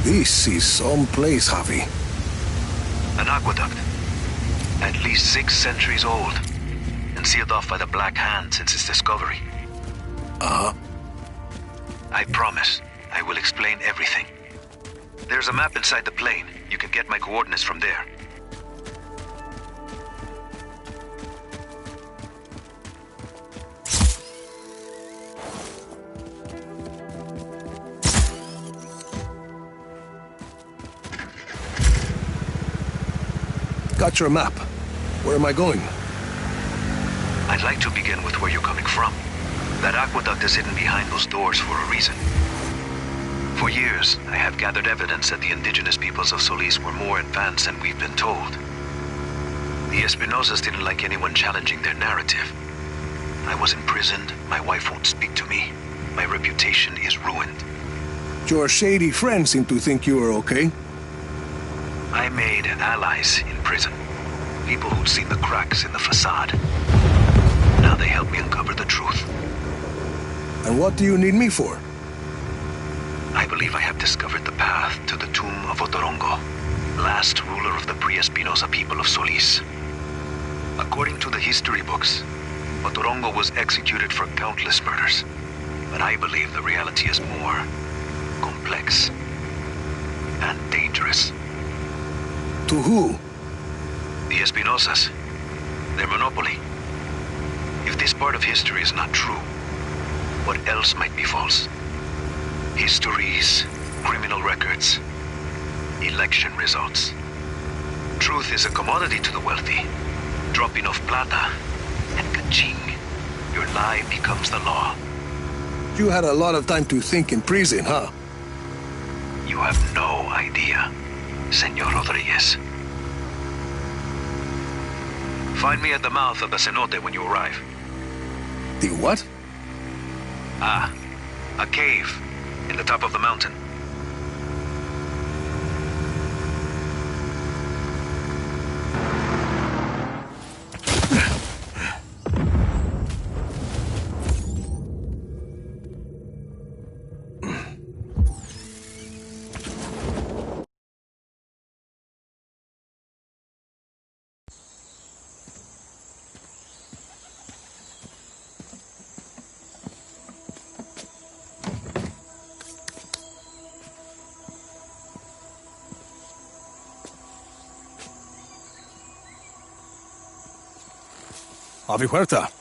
S3: This is some place, Javi.
S9: An aqueduct. At least 6 centuries old. And sealed off by the Black Hand since its discovery.
S3: Uh-huh.
S9: I promise. I will explain everything. There's a map inside the plane. You can get my coordinates from there.
S3: Got your map. Where am I going?
S9: I'd like to begin with where you're coming from. That aqueduct is hidden behind those doors for a reason. For years, I have gathered evidence that the indigenous peoples of Solis were more advanced than we've been told. The Espinosas didn't like anyone challenging their narrative. I was imprisoned, my wife won't speak to me, my reputation is ruined.
S3: Your shady friends seem to think you are okay.
S9: I made allies in prison. People who'd seen the cracks in the facade. Now they help me uncover the truth.
S3: And what do you need me for?
S9: I believe I have discovered the path to the tomb of Otorongo, last ruler of the pre-Espinosa people of Solis. According to the history books, Otorongo was executed for countless murders. But I believe the reality is more complex and dangerous.
S3: To who?
S9: The Espinosas. Their monopoly. If this part of history is not true, what else might be false? Histories, criminal records, election results. Truth is a commodity to the wealthy. Drop enough plata, and ka-ching, your lie becomes the law.
S3: You had a lot of time to think in prison, huh?
S9: You have no idea, Senor Rodriguez. Find me at the mouth of the cenote when you arrive.
S3: The what?
S9: Ah, a cave in the top of the mountain.
S3: Javi Huerta.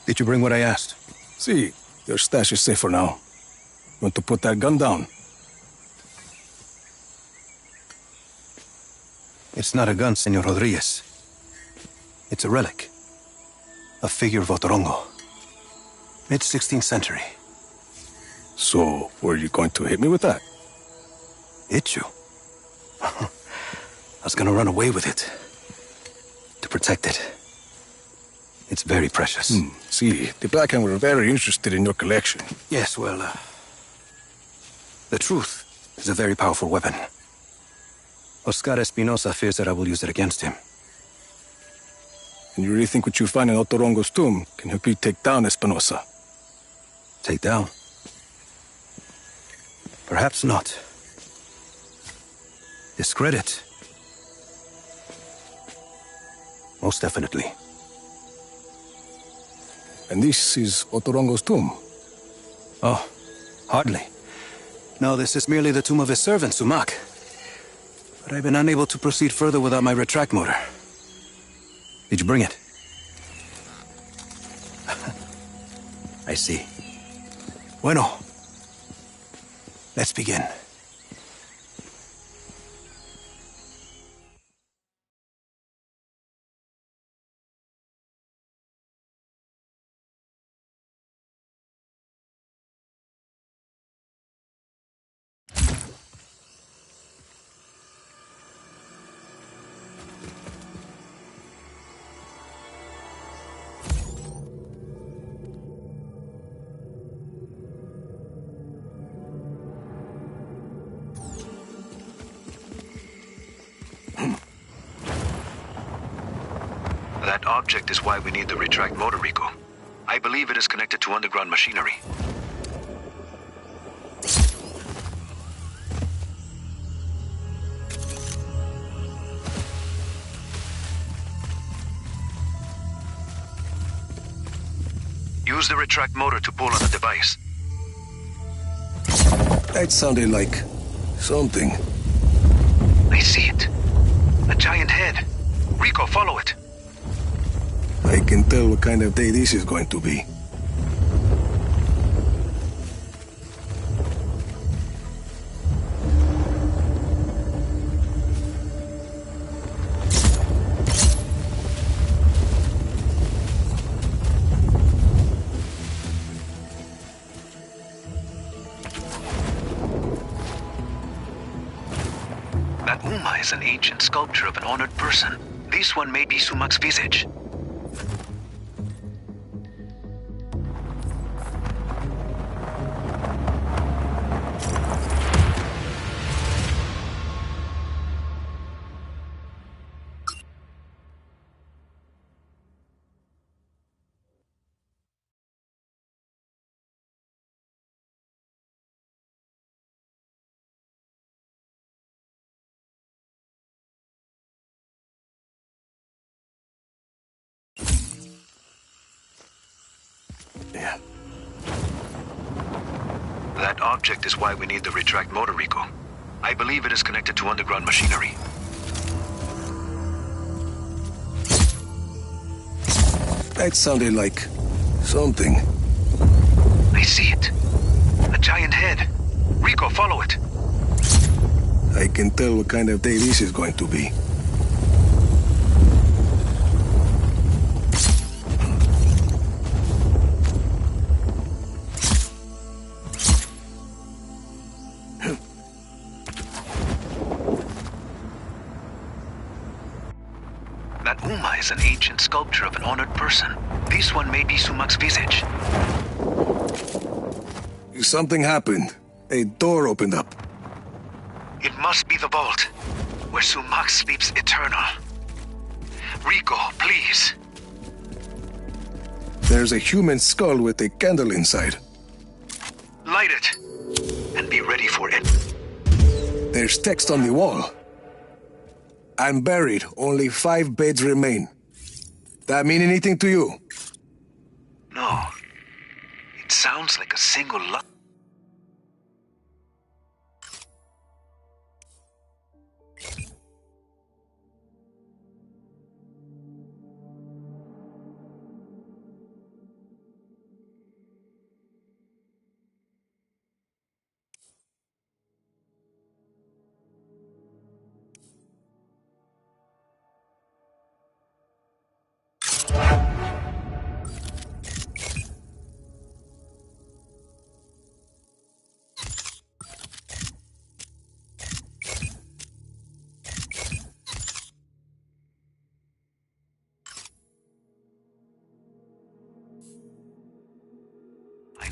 S2: Did you bring what I asked?
S3: See, your stash is safe for now. You want to put that gun down?
S2: It's not a gun, Senor Rodriguez. It's a relic. A figure of Otorongo. Mid-16th century.
S3: So, were you going to hit me with that?
S2: Hit you? I was gonna run away with it. To protect it. It's very precious.
S3: See, the Black Hand were very interested in your collection.
S2: Yes, well, the truth is a very powerful weapon. Oscar Espinosa fears that I will use it against him.
S3: And you really think what you find in Otorongo's tomb can help you take down Espinosa?
S2: Take down? Perhaps not. Discredit? Most definitely.
S3: And this is Otorongo's tomb?
S2: Oh, hardly. No, this is merely the tomb of his servant, Sumak. But I've been unable to proceed further without my retract motor. Did you bring it? I see. Bueno. Let's begin.
S9: That object is why we need the retract motor, Rico. I believe it is connected to underground machinery. Use the retract motor to pull on the device.
S3: That sounded like something.
S9: I see it. A giant head. Rico, follow it.
S3: I can tell what kind of day this is going to be.
S9: That Uma is an ancient sculpture of an honored person. This one may be Sumak's visage.
S3: Yeah.
S9: That object is why we need the retract motor, Rico. I believe it is connected to underground machinery.
S3: That sounded like something.
S9: I see it. A giant head. Rico, follow it.
S3: I can tell what kind of day this is going to be.
S9: That Uma is an ancient sculpture of an honored person. This one may be Sumak's visage.
S3: Something happened. A door opened up.
S9: It must be the vault, where Sumak sleeps eternal. Rico, please.
S3: There's a human skull with a candle inside.
S9: Light it, and be ready for it.
S3: There's text on the wall. I'm buried. Only 5 beds remain. That mean anything to you?
S9: No. It sounds like a single line.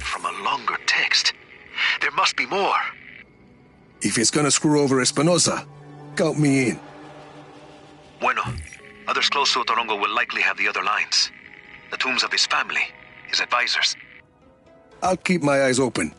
S9: From a longer text. There must be more.
S3: If it's gonna screw over Espinosa, count me in.
S9: Bueno, Others close to Otorongo will likely have the other lines. The tombs of his family, his advisors.
S3: I'll keep my eyes open.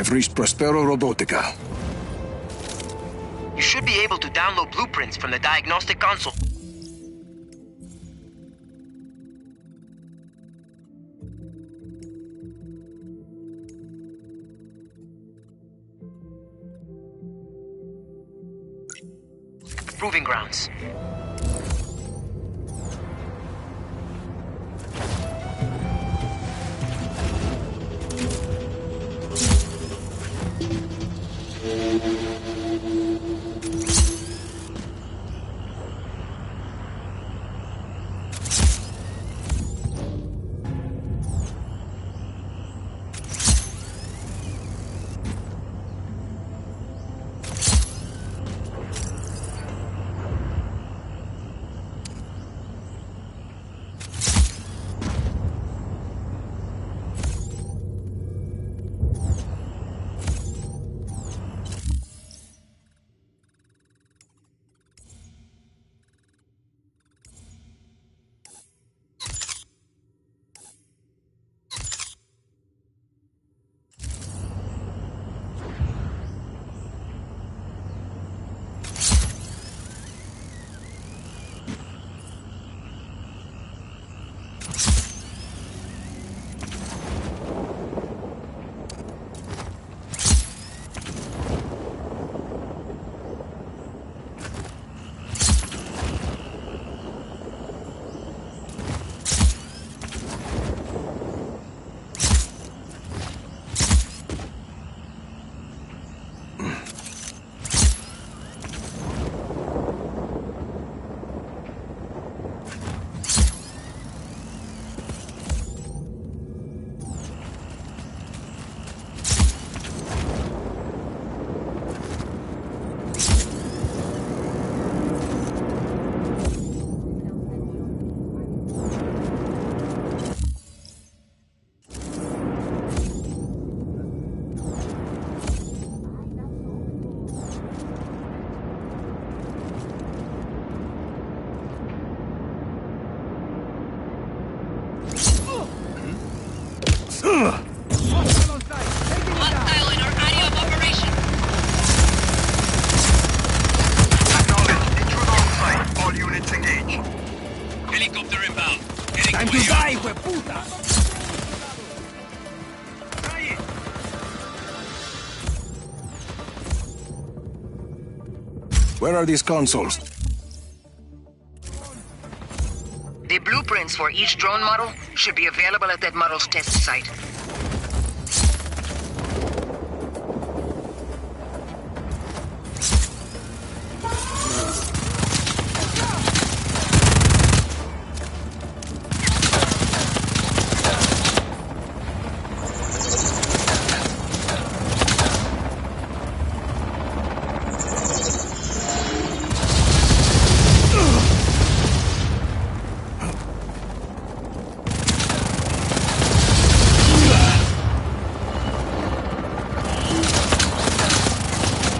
S3: I've reached Prospero Robotica.
S10: You should be able to download blueprints from the diagnostic console. Proving grounds.
S2: this.
S12: Hostile in our area of operation.
S6: Acknowledged. Intruder on site. All units engage.
S16: Helicopter inbound. Heading
S11: Time
S16: to
S11: to
S16: AO.
S11: die, hueputa!
S3: Where are these consoles?
S10: The blueprints for each drone model should be available at that model's test site.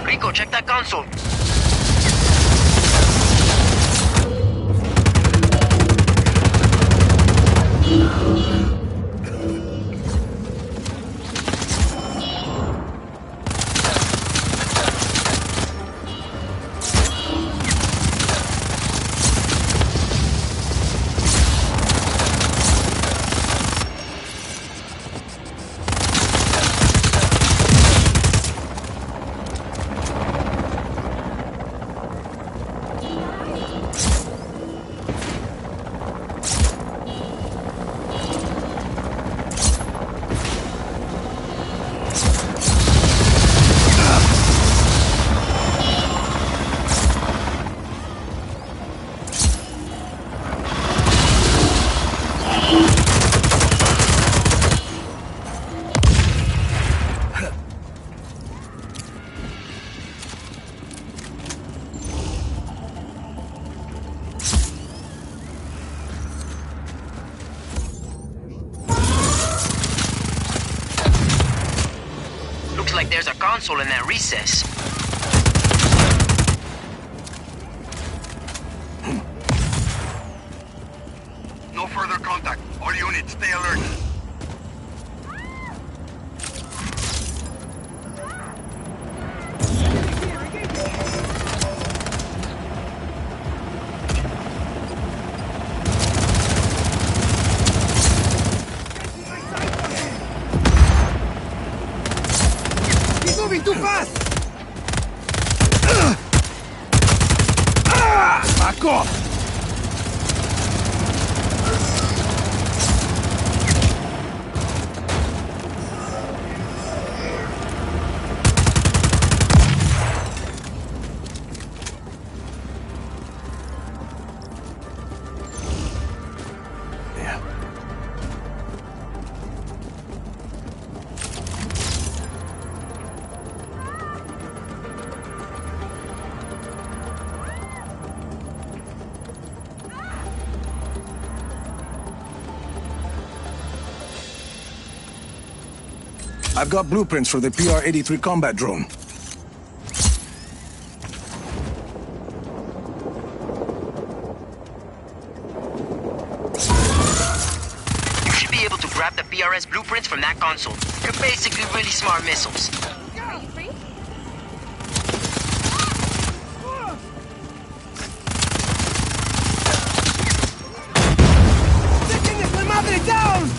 S10: Rico, check that console. Looks like there's a console in that recess.
S6: No further contact. All units, stay alert.
S11: He's moving too fast!
S3: Back off! I've got blueprints for the PR-83 combat drone.
S10: You should be able to grab the PRS blueprints from that console. They're basically really smart missiles.
S11: ¡Dejen esta madre down!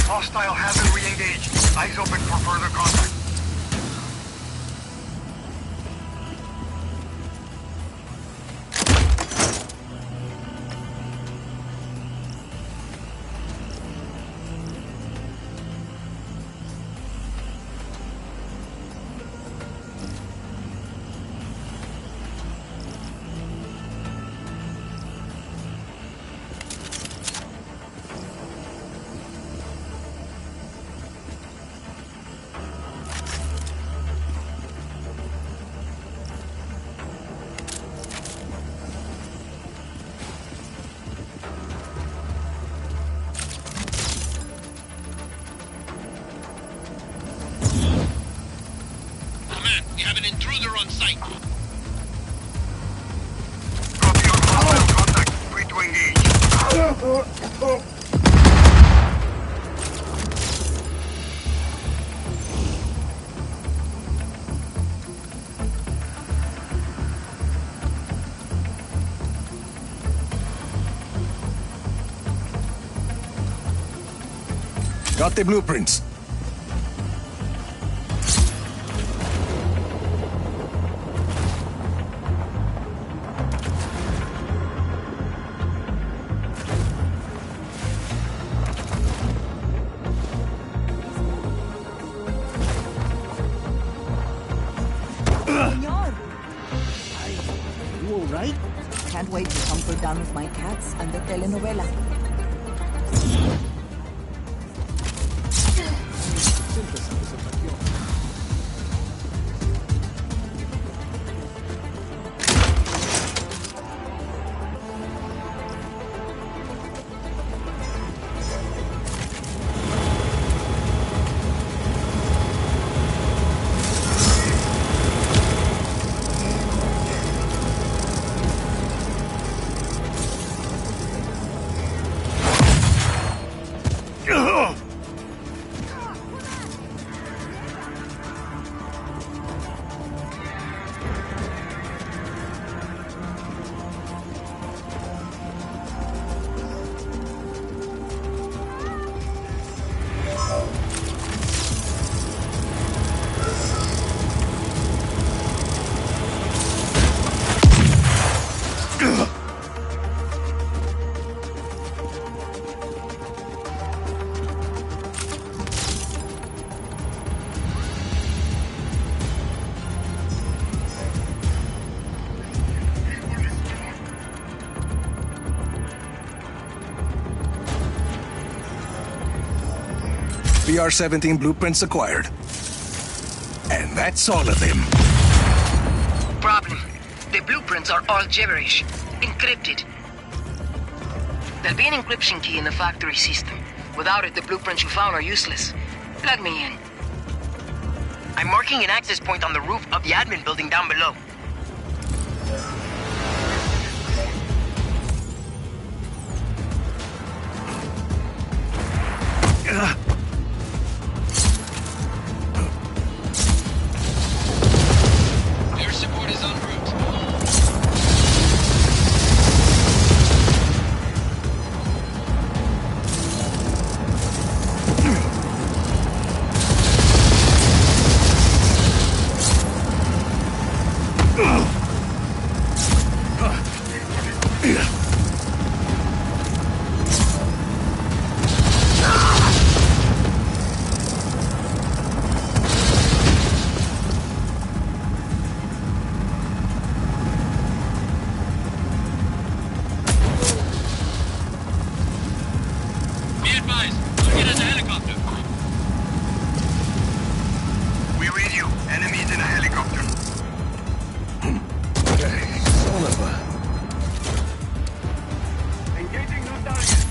S6: Hostile hasn't re-engaged. Eyes open for further contact.
S16: Gunner on site.
S6: Copy on hostile contact. Free to engage.
S3: Got the blueprints.
S17: Senor! You alright? Can't wait to hunker down with my cats and the telenovela.
S3: BR-17 blueprints acquired. And that's all of them.
S10: Problem. The blueprints are all gibberish. Encrypted. There'll be an encryption key in the factory system. Without it, the blueprints you found are useless. Plug me in. I'm marking an access point on the roof of the admin building down below.
S16: Air support is en route. Be advised, target is a helicopter.
S6: We read you. Enemies in a helicopter.
S3: Son of a...
S6: Engaging new target.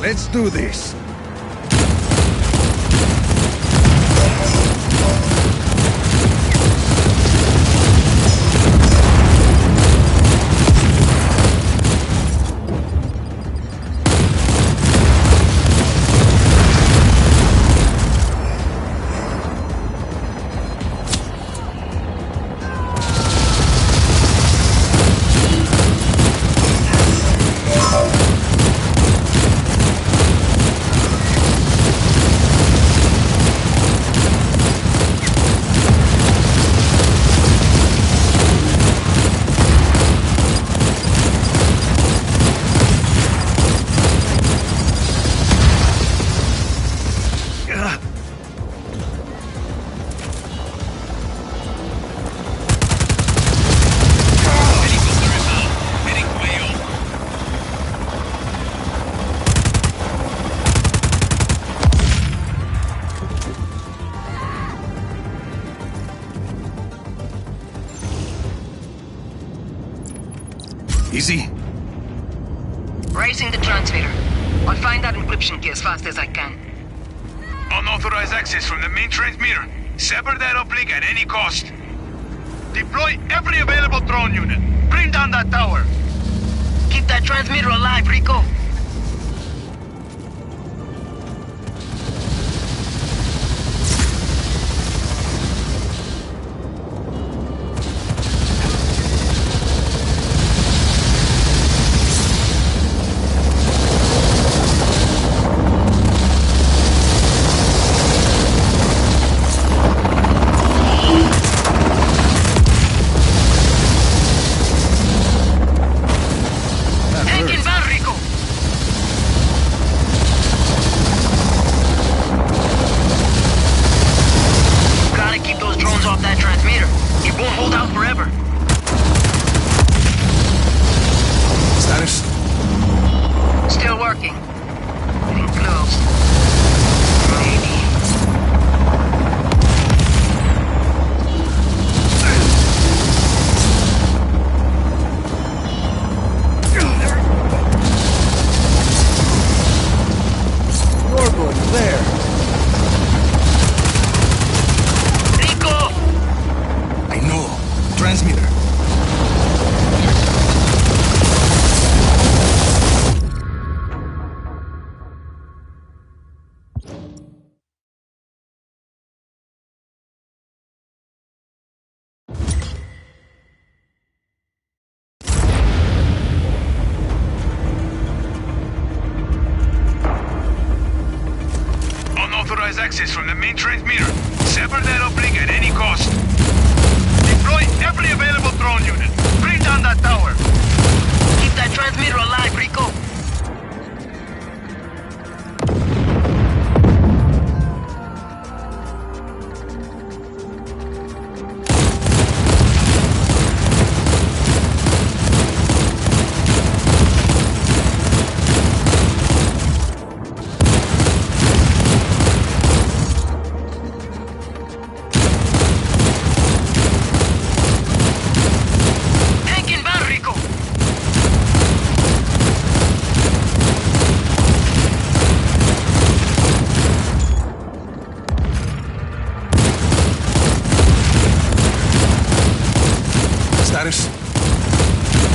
S3: Let's do this.
S6: Easy.
S10: Raising the transmitter. I'll find that encryption key as fast as I can.
S6: Unauthorized access from the main transmitter. Sever that uplink at any cost. Deploy every available drone unit. Bring down that tower.
S10: Keep that transmitter alive, Rico.
S6: Access from the main transmitter. Sever that uplink at any cost. Deploy every available drone unit. Bring down that tower.
S10: Keep that transmitter alive, Rico.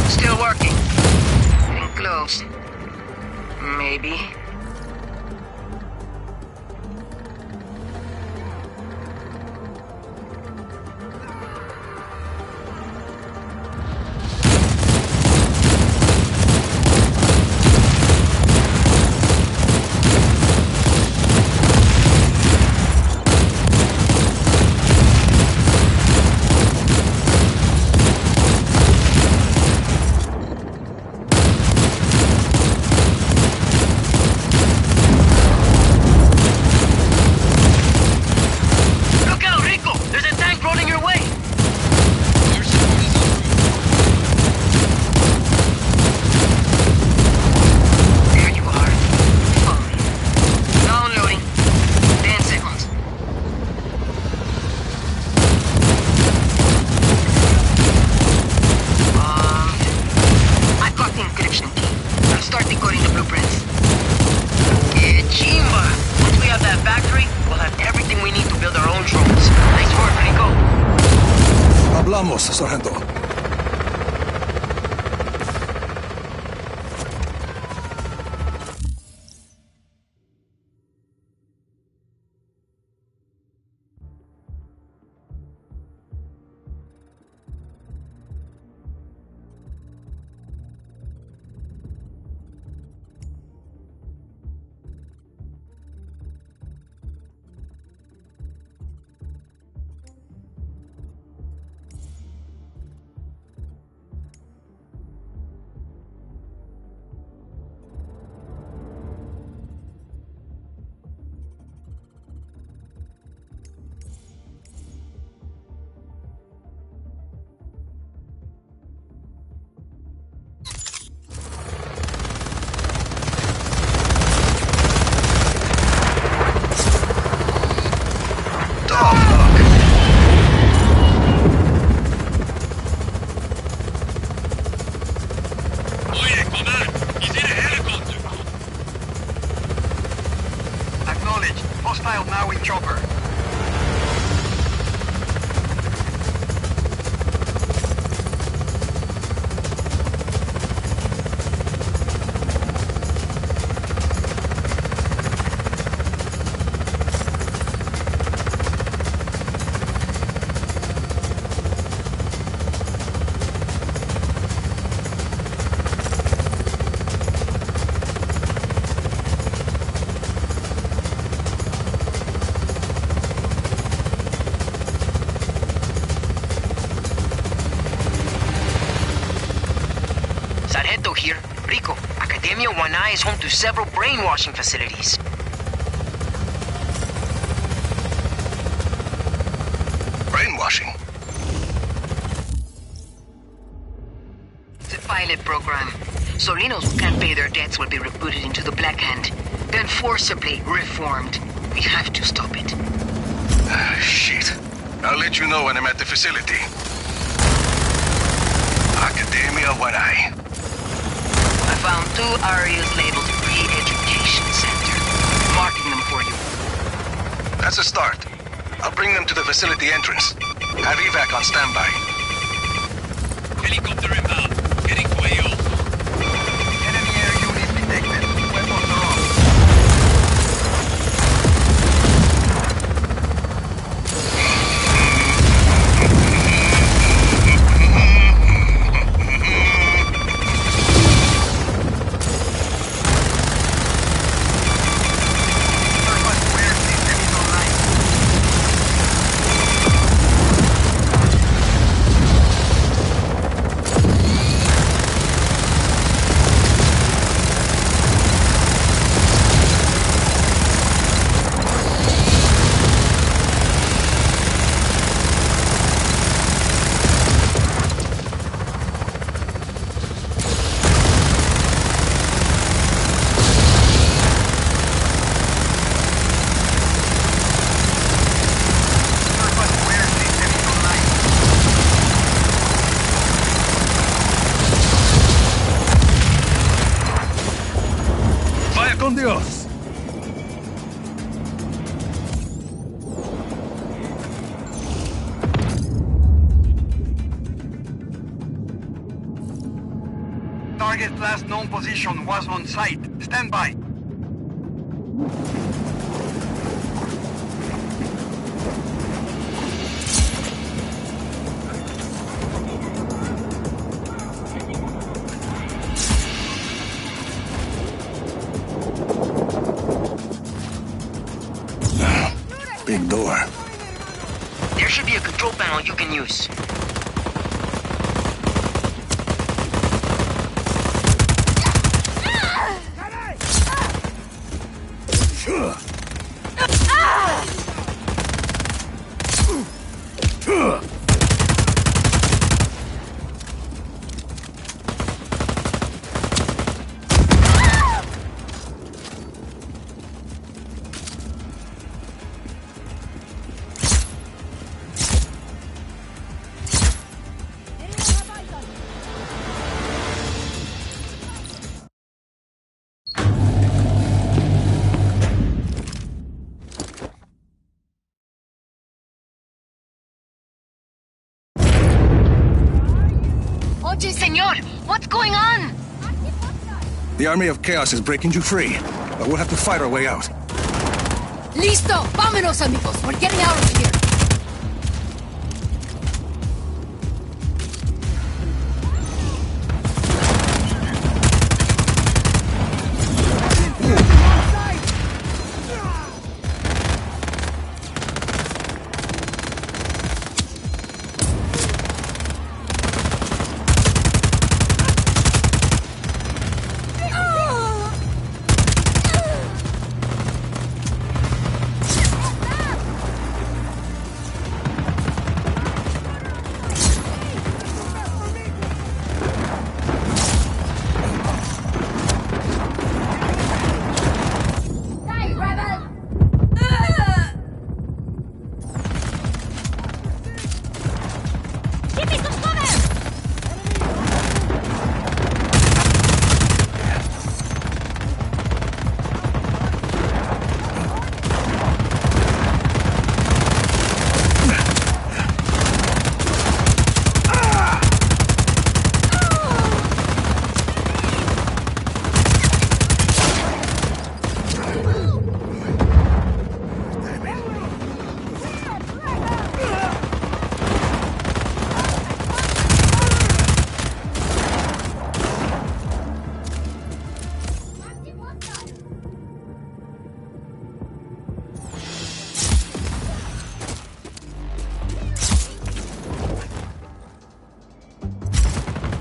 S6: Still
S10: working. Getting close. Maybe.
S3: Hablamos, Sargento.
S10: here. Rico, Academia 1I is home to several brainwashing facilities.
S3: Brainwashing?
S5: The pilot program. Solinos who can't pay their debts will be recruited into the Black Hand, then forcibly reformed. We have to stop it.
S3: Shit. I'll let you know when I'm at the facility. Academia 1I.
S5: I found 2 areas labeled Re-Education Center. Marking them for you.
S3: That's a start. I'll bring them to the facility entrance. Have evac on standby.
S16: Helicopter inbound. Heading for AO.
S6: Enemy air unit detected. Weapons are off.
S3: Con Dios.
S6: Target's last known position was on site. Stand by.
S3: Big door.
S10: There should be a control panel you can use.
S5: Oye, señor, what's going on?
S3: The Army of Chaos is breaking you free, but we'll have to fight our way out.
S1: Listo! Vámonos, amigos! We're getting out of here!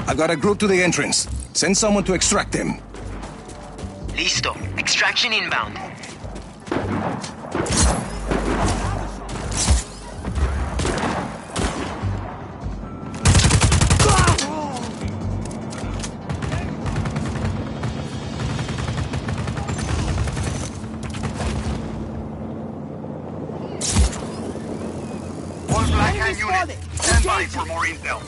S3: I got a group to the entrance. Send someone to extract them.
S10: Listo. Extraction inbound.
S6: All Black Hand unit, stand by for more intel.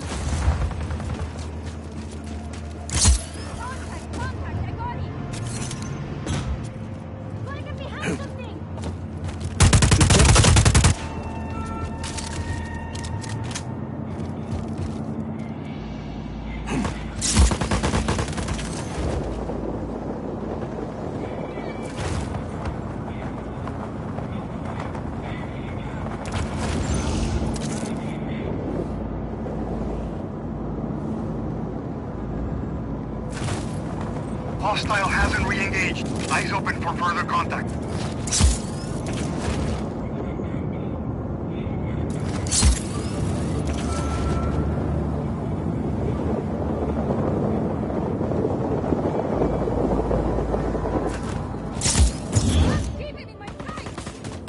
S6: Hostile hasn't re-engaged. Eyes open for further contact.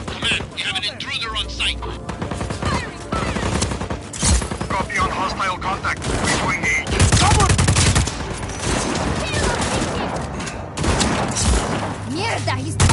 S16: Command, we have an intruder on site.
S6: Copy on hostile contact. Free to engage.
S7: Mierda, he's back!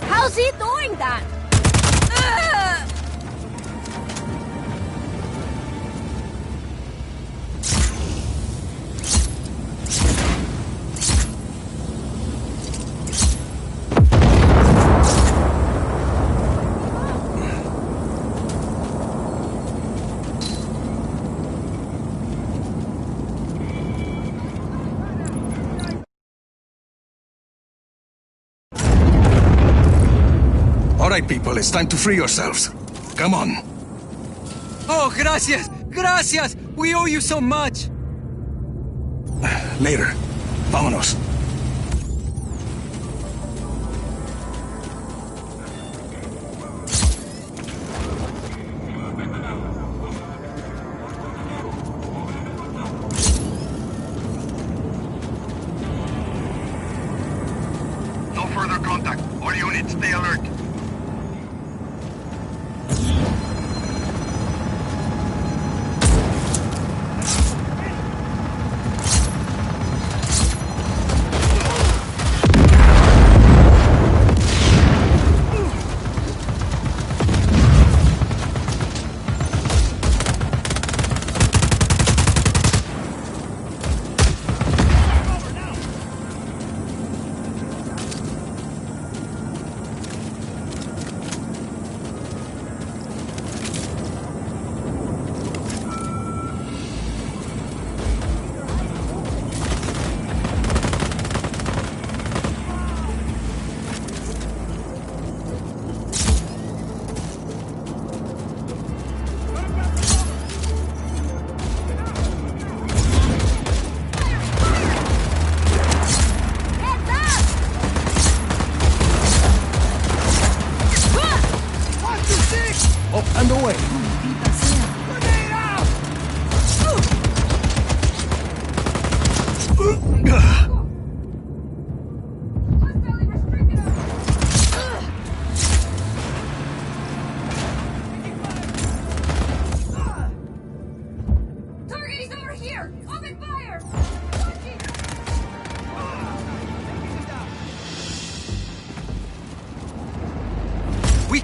S18: How's he doing that?
S3: All right, people, it's time to free yourselves. Come on.
S11: Oh, gracias! Gracias! We owe you so much!
S3: Later. Vámonos.
S6: No further contact. All units, stay alert.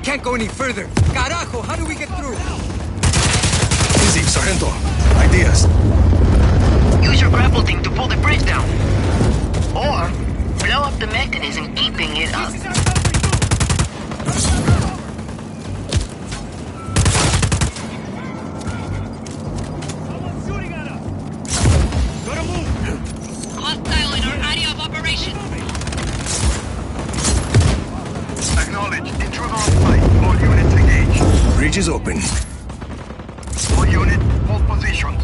S11: can't go any further. Carajo, how do we get through?
S3: Easy, Sargento. Ideas.
S10: Use your grapple thing to pull the bridge down. Or blow up the mechanism keeping it up.
S12: Hostile in our area of operation.
S6: Acknowledged. Intruder on site. All units engaged.
S3: Bridge is open.
S6: All units, hold positions.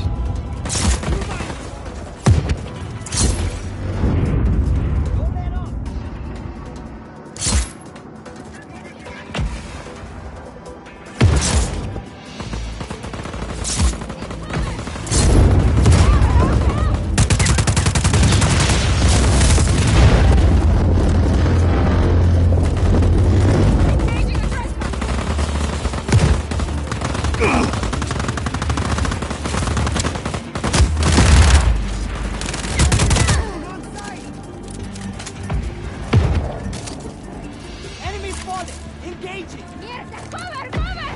S8: Enemy spotted! Engaging!
S7: Mierda! Cover! Cover!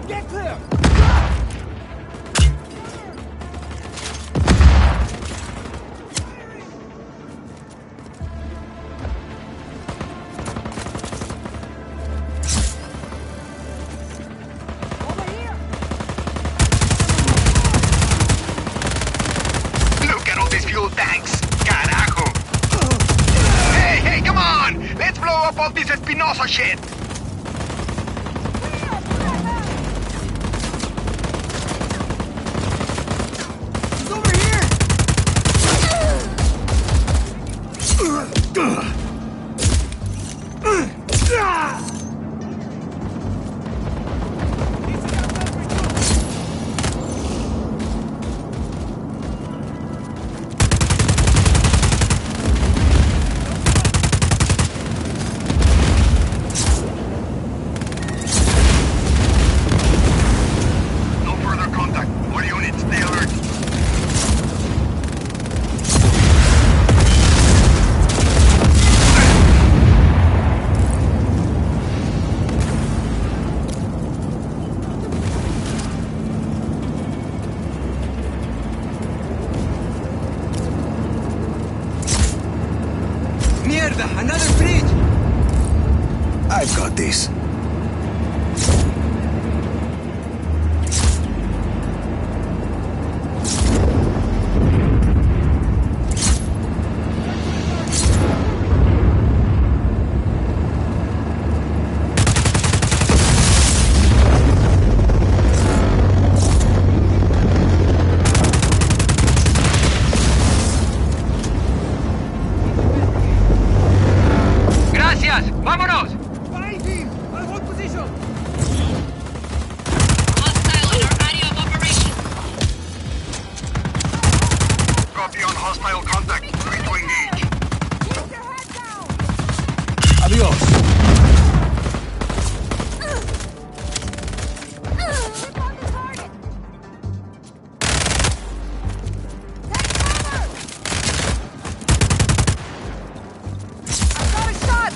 S8: Get clear!
S6: Look at all these fuel tanks. Carajo. Hey, come on! Let's blow up all this Espinosa shit!
S8: He's over here!
S6: No further contact. All units, stay alert.
S11: Mierda, another bridge!
S3: I've got this.
S11: Gracias! ¡Vámonos!
S8: Find him! I'll hold position!
S12: Hostile in our area of operation.
S6: Copy on hostile contact. Free to engage.
S8: Keep your head down!
S3: Adios.
S8: Keep on the target! Take cover! I've got a shot!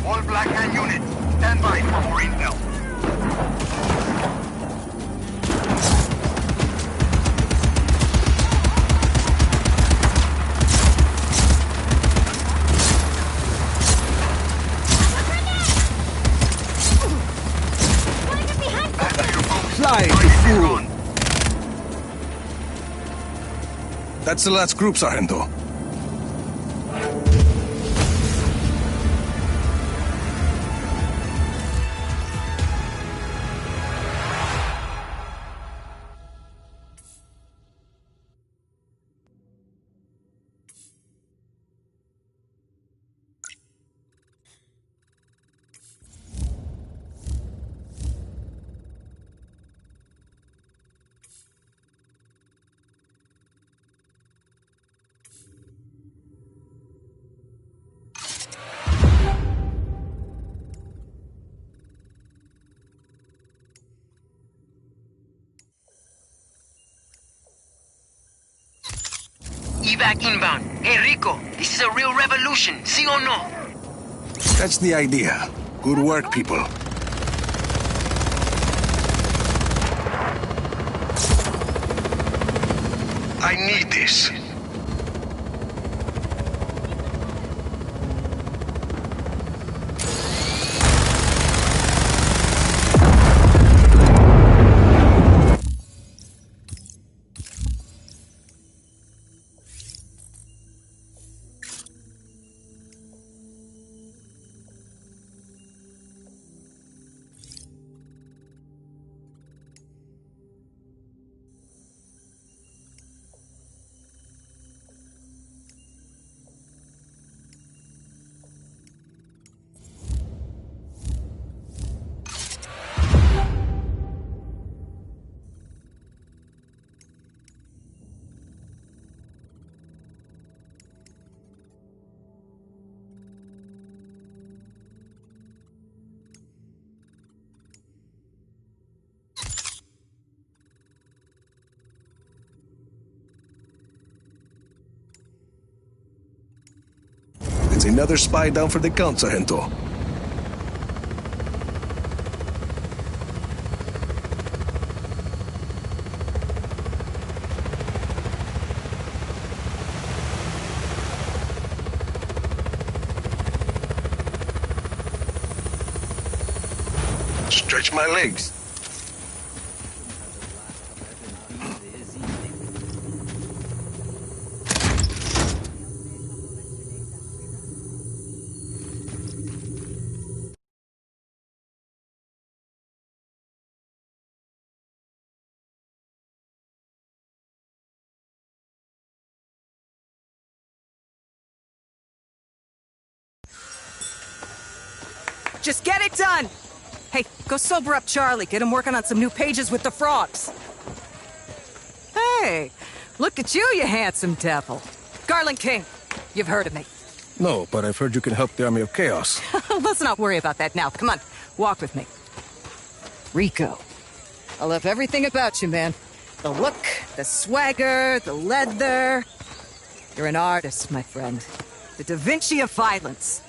S6: All Black Hand units, stand by for more intel.
S3: Fly, you fool! That's the last group, Sargento.
S10: back inbound. Hey, Rico, this is a real revolution, see or no?
S3: That's the idea. Good work, people.
S9: I need this.
S3: It's another spy down for the count, Sargento. Stretch my legs.
S12: Just get it done! Hey, go sober up Charlie. Get him working on some new pages with the frogs. Hey, look at you handsome devil. Garland King, you've heard of me.
S3: No, but I've heard you can help the Army of Chaos.
S12: Let's not worry about that now. Come on, walk with me. Rico, I love everything about you, man. The look, the swagger, the leather. You're an artist, my friend. The Da Vinci of violence.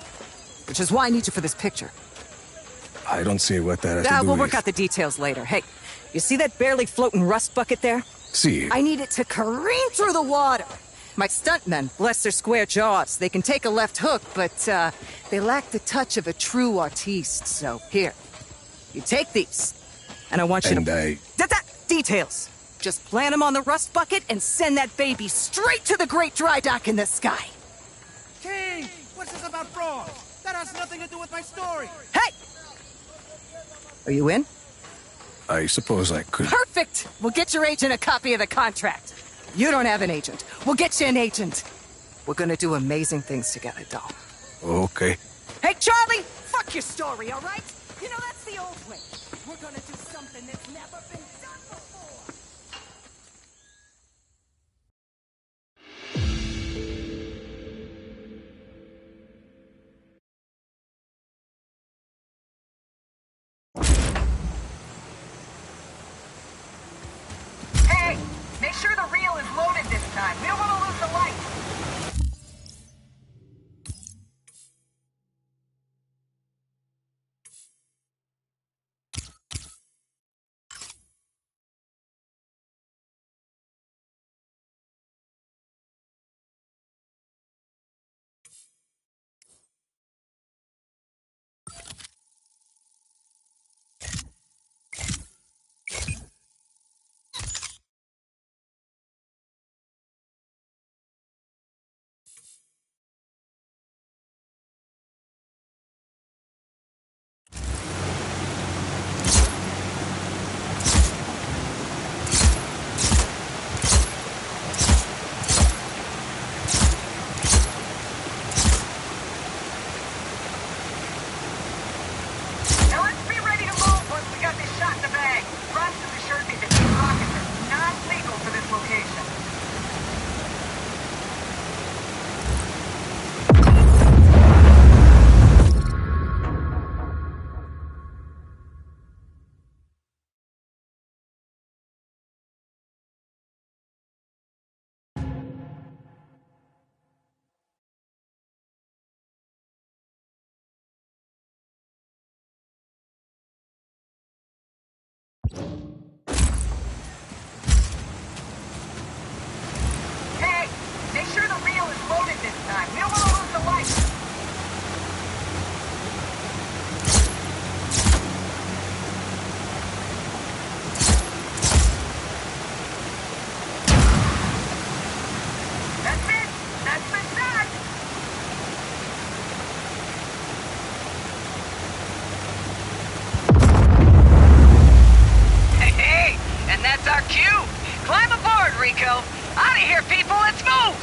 S12: Which is why I need you for this picture.
S3: I don't see what that has to do
S12: We'll
S3: with...
S12: work out the details later. Hey, you see that barely floating rust bucket there?
S3: See.
S12: I need it to careen through the water. My stuntmen, bless their square jaws, they can take a left hook, but they lack the touch of a true artiste. So here, you take these, and I want you to... Details. Just plant them on the rust bucket and send that baby straight to the great dry dock in the sky.
S8: King, what's this about frogs? That has nothing to do with my story.
S12: Hey! Are you in?
S3: I suppose I could...
S12: Perfect! We'll get your agent a copy of the contract. You don't have an agent. We'll get you an agent. We're gonna do amazing things together, doll.
S3: Okay.
S12: Hey, Charlie! Fuck your story, all right? You know, that's the old way. We're gonna do something that's never been done before.
S18: Hey, make sure the reel is loaded this time. We don't want to lose the light. Hey, make sure the reel is loaded this time. We don't want to lose the light. That's it. That's the shot.
S12: Hey, and that's our cue. Climb aboard, Rico. Out of here, people. Let's move.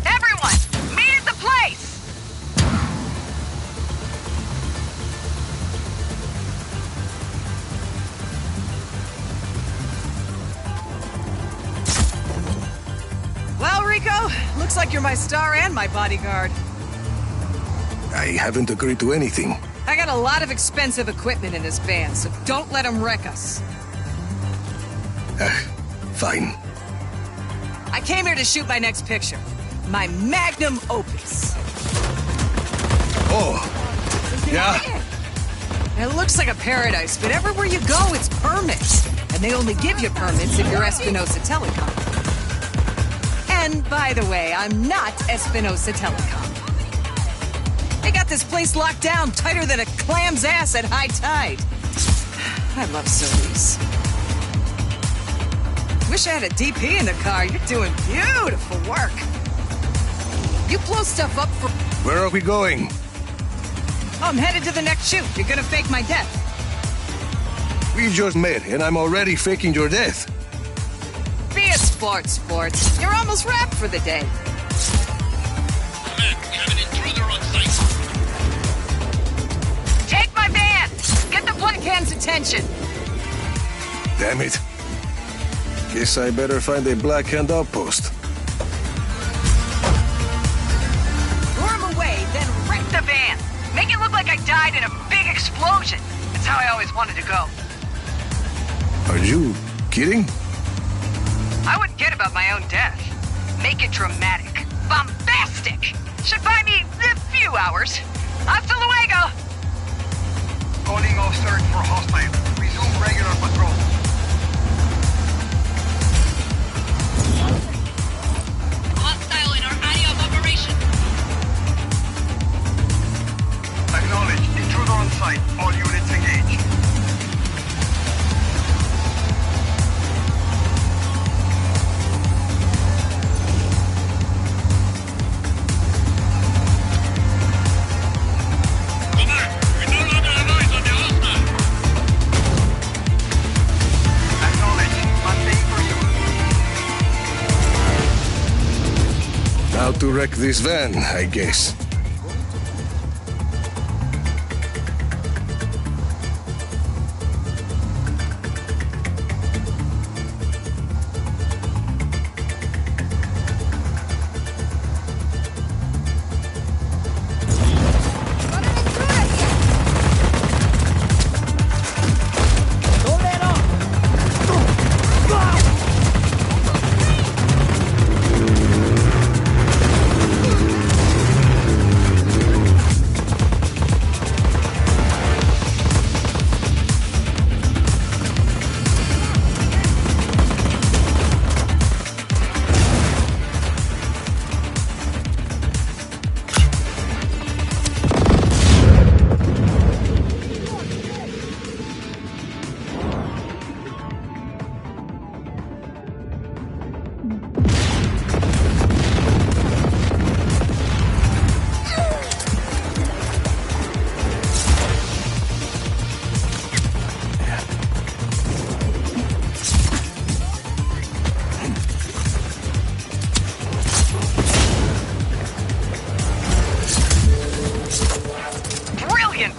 S12: Everyone, meet at the place. Well, Rico, looks like you're my star and my bodyguard.
S3: I haven't agreed to anything.
S12: I got a lot of expensive equipment in this van, so don't let them wreck us.
S3: Fine.
S12: I came here to shoot my next picture. My magnum opus.
S3: Oh, yeah?
S12: It looks like a paradise, but everywhere you go, it's permits. And they only give you permits if you're Espinosa Telecom. And by the way, I'm not Espinosa Telecom. They got this place locked down tighter than a clam's ass at high tide. I love Solis. Wish I had a DP in the car. You're doing beautiful work. You blow stuff up for...
S3: Where are we going?
S12: I'm headed to the next shoot. You're gonna fake my death.
S3: We just met, and I'm already faking your death.
S12: Be a sports. You're almost wrapped for the day.
S16: Man, we have an intruder on site.
S12: Take my van! Get the Black Hand's attention!
S3: Damn it. Guess I better find a Black Hand outpost.
S12: Lure him away, then wreck the van! Make it look like I died in a big explosion! That's how I always wanted to go.
S3: Are you kidding?
S12: I wouldn't kid about my own death. Make it dramatic. Bombastic! Should buy me a few hours. Hasta luego!
S6: Calling off search for hostile. Resume regular patrol.
S7: Hostile in our area of operation.
S6: Acknowledge. Intruder on site. All units engaged.
S3: How to wreck this van, I guess.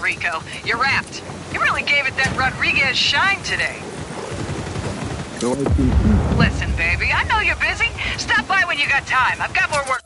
S12: Rico. You're wrapped. You really gave it that Rodriguez shine today. Listen, baby, I know you're busy. Stop by when you got time. I've got more work.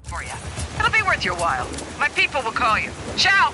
S12: For you. It'll be worth your while. My people will call you. Ciao!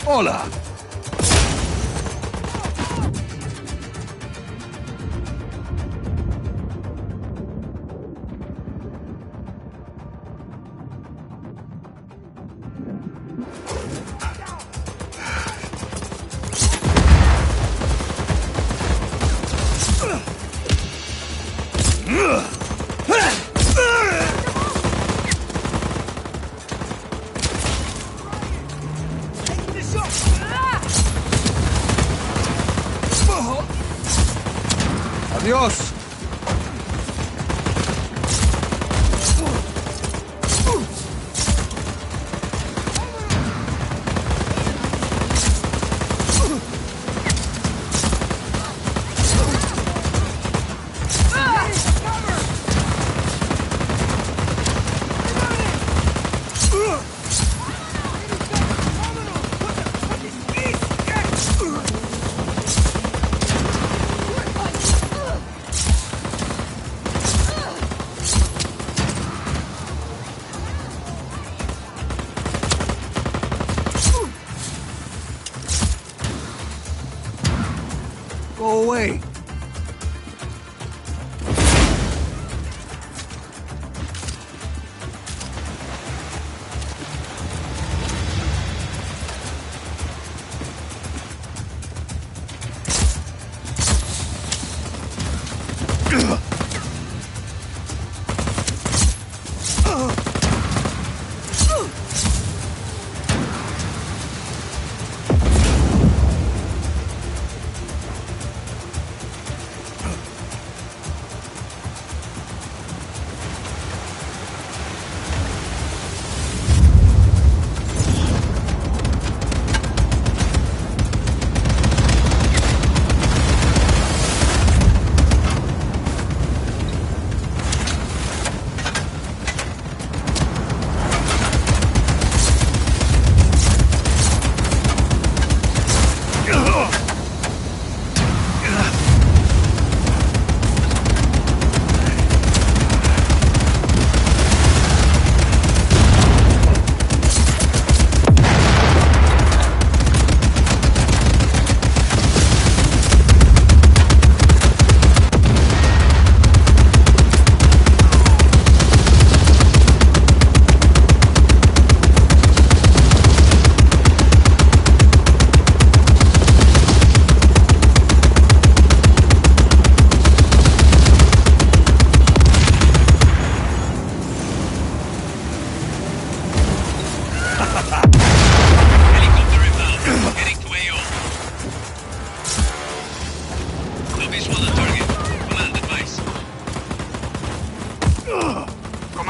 S3: Hola! Adiós. Go away.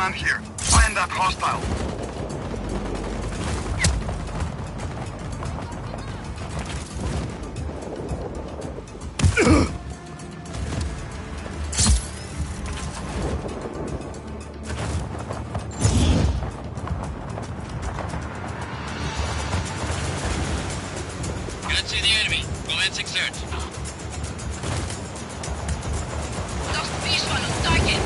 S6: command here. Find that hostile.
S16: Can't see the enemy. Commencing search.
S5: Lost visual on target.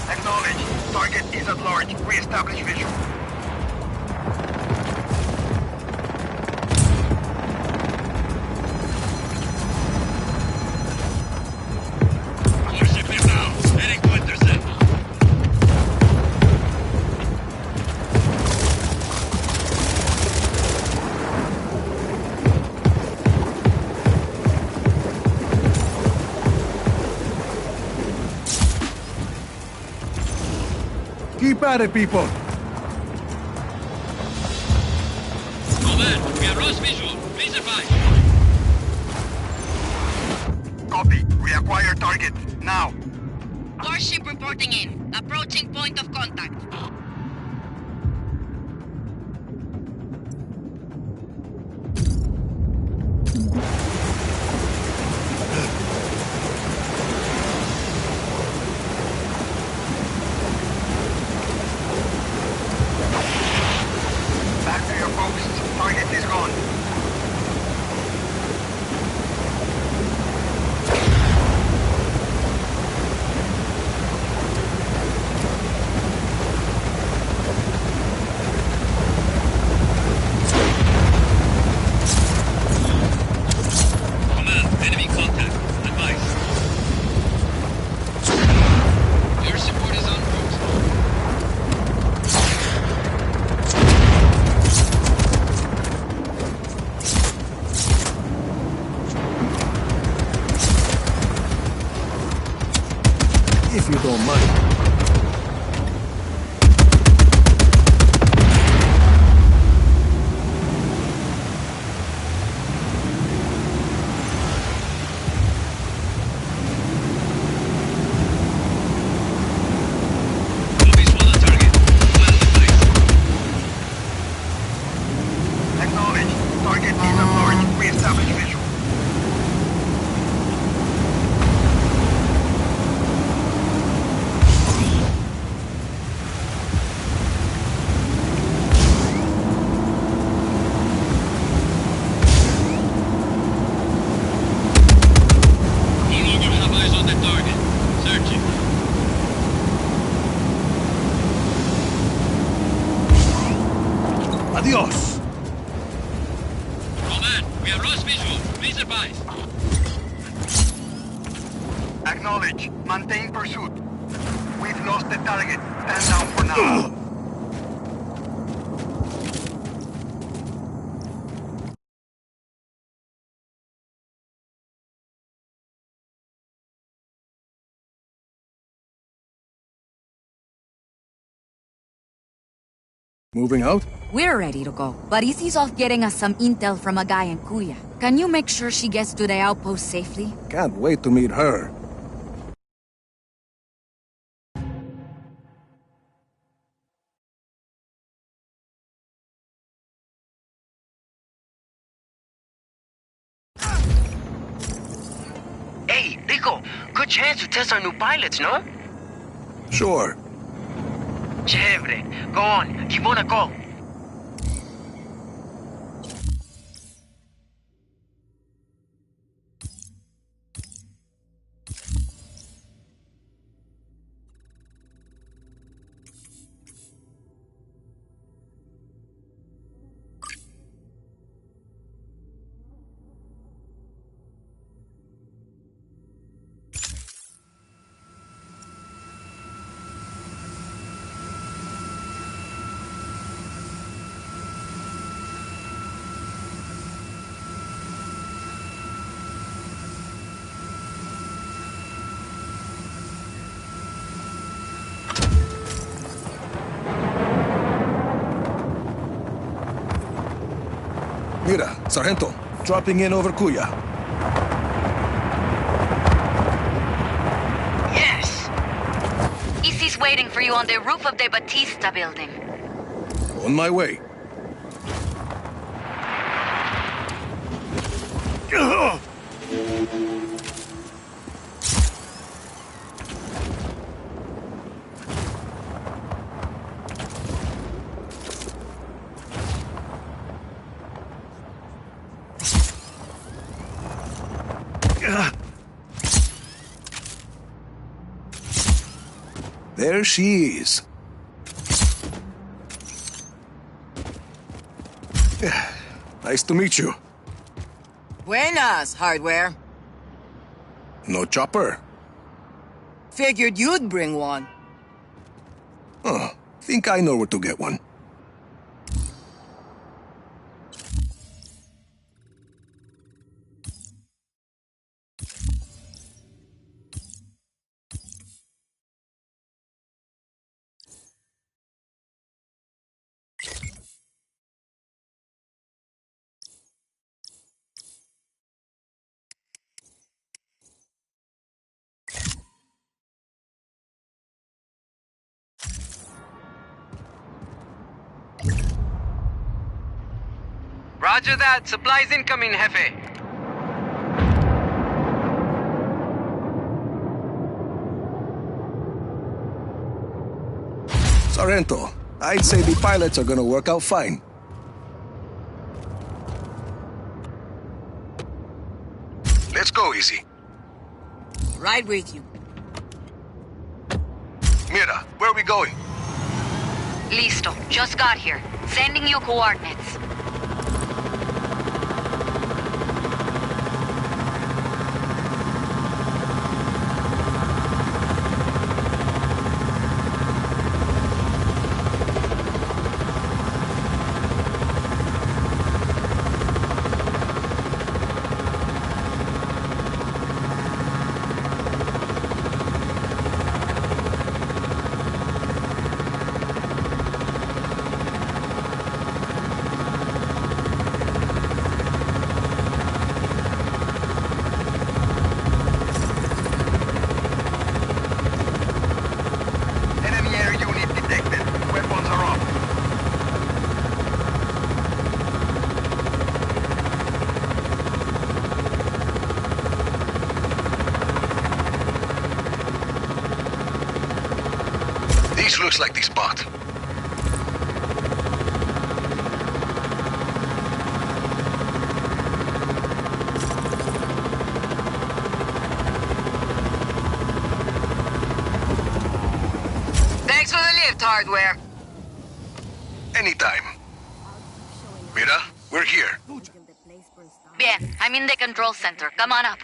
S6: Acknowledge. Target is at large. Re-establish visual.
S16: Warship inbound. Heading to intercept.
S3: Keep at it, people.
S16: Command, we have lost visual. Please advise.
S6: Copy. Reacquire target. Now.
S5: Warship reporting in. Approaching point of contact.
S6: Back to your posts. Target is gone.
S16: Command, enemy contact. Advise. Your support is en route.
S3: If you don't mind.
S6: Acknowledge. Target is at large. Re-establish visual.
S16: No longer have eyes on the target. Searching.
S3: Adios.
S16: Command, we have lost visual. Please advise.
S6: Acknowledge. Maintain pursuit. We've lost the target. Stand down for now.
S3: Moving out?
S4: We're ready to go, but Izzy's off getting us some intel from a guy in Kuya. Can you make sure she gets to the outpost safely?
S3: Can't wait to meet her.
S10: Hey, Rico, good chance to test our new pilots, no?
S3: Sure.
S10: Chévere. Go on, give one a call.
S3: Mira, Sargento, dropping in over Kuya.
S10: Yes!
S5: you on the roof of the Batista building.
S3: On my way. There she is. Nice to meet you.
S11: Buenas, Hardware.
S3: No chopper?
S11: Figured you'd bring one.
S3: Oh, think I know where to get one.
S19: Roger that. Supplies incoming, Jefe.
S3: Sorrento, I'd say the pilots are gonna work out fine.
S9: Let's go, Easy.
S11: Right with you.
S9: Mira, where are we going?
S5: Listo. Just got here. Sending you coordinates.
S9: Looks like the spot.
S12: Thanks for the lift, Hardware.
S9: Anytime. Mira, we're here.
S5: Bien, I'm in the control center. Come on up.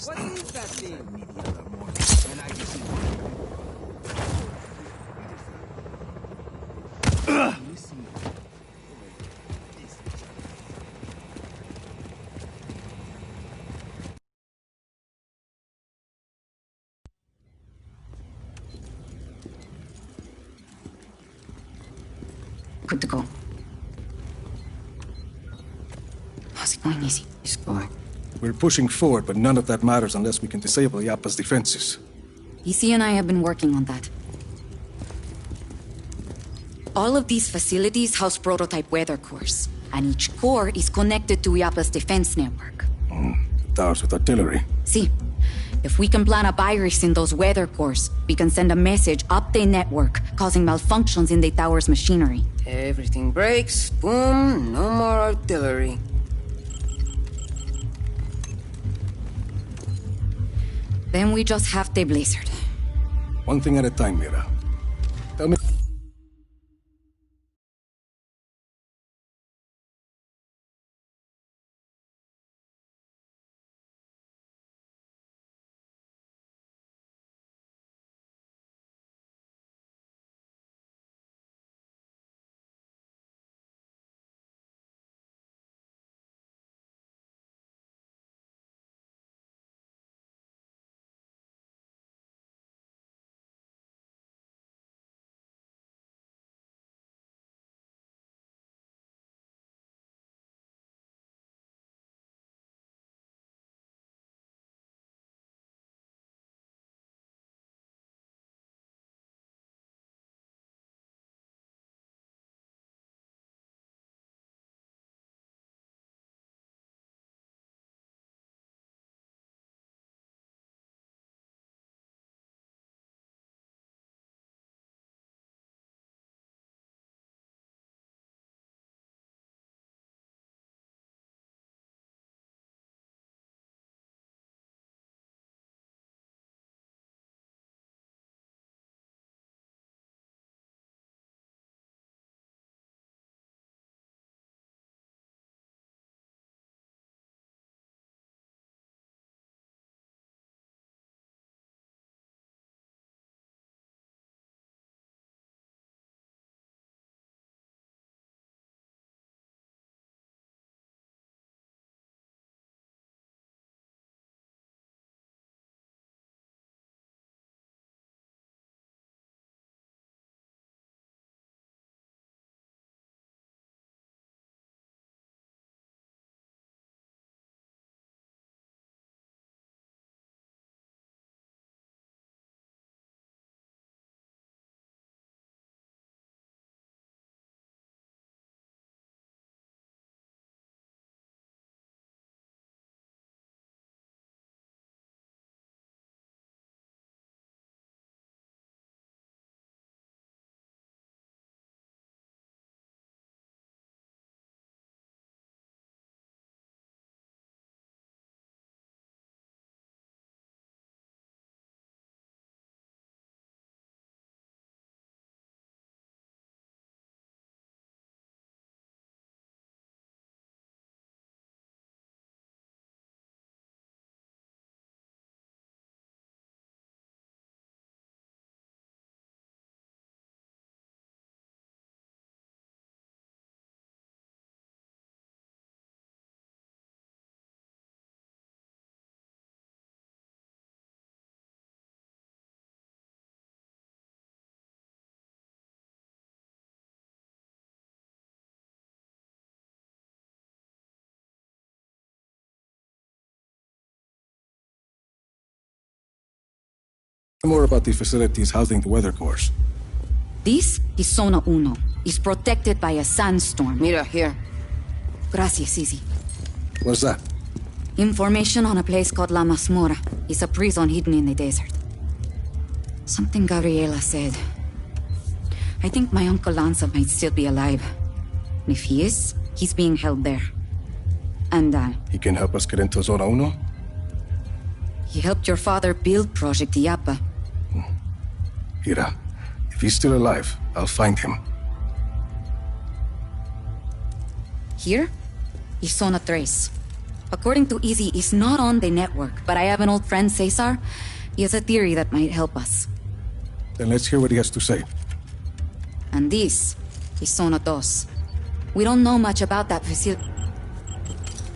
S11: What is that thing?
S4: Good to go. How's it going, Easy?
S3: It's going. We're pushing forward, but none of that matters unless we can disable Yapa's defenses.
S4: EC and I have been working on that. All of these facilities house prototype weather cores, and each core is connected to Yapa's defense network.
S3: Towers with artillery.
S4: See, if we can plant a virus in those weather cores, we can send a message up the network, causing malfunctions in the tower's machinery.
S11: Everything breaks, boom, no more artillery.
S4: Then we just have the blizzard.
S3: One thing at a time, Mira. Tell me More about the facilities housing the weather course.
S4: This is Zona Uno. Is protected by a sandstorm.
S20: Mira, here.
S4: Gracias, Izzy.
S3: What's that?
S4: Information on a place called La Masmorra. It's a prison hidden in the desert. Something Gabriela said. I think my Uncle Lanza might still be alive. And if he is, he's being held there. And,
S3: He can help us get into Zona Uno?
S4: he helped your father build Project Iapa.
S3: Ira, if he's still alive, I'll find him.
S4: Here is Zona Tres. According to Izzy, it's not on the network, but I have an old friend, Cesar. He has a theory that might help us.
S3: Then let's hear what he has to say.
S4: And this is Zona Dos. We don't know much about that facility.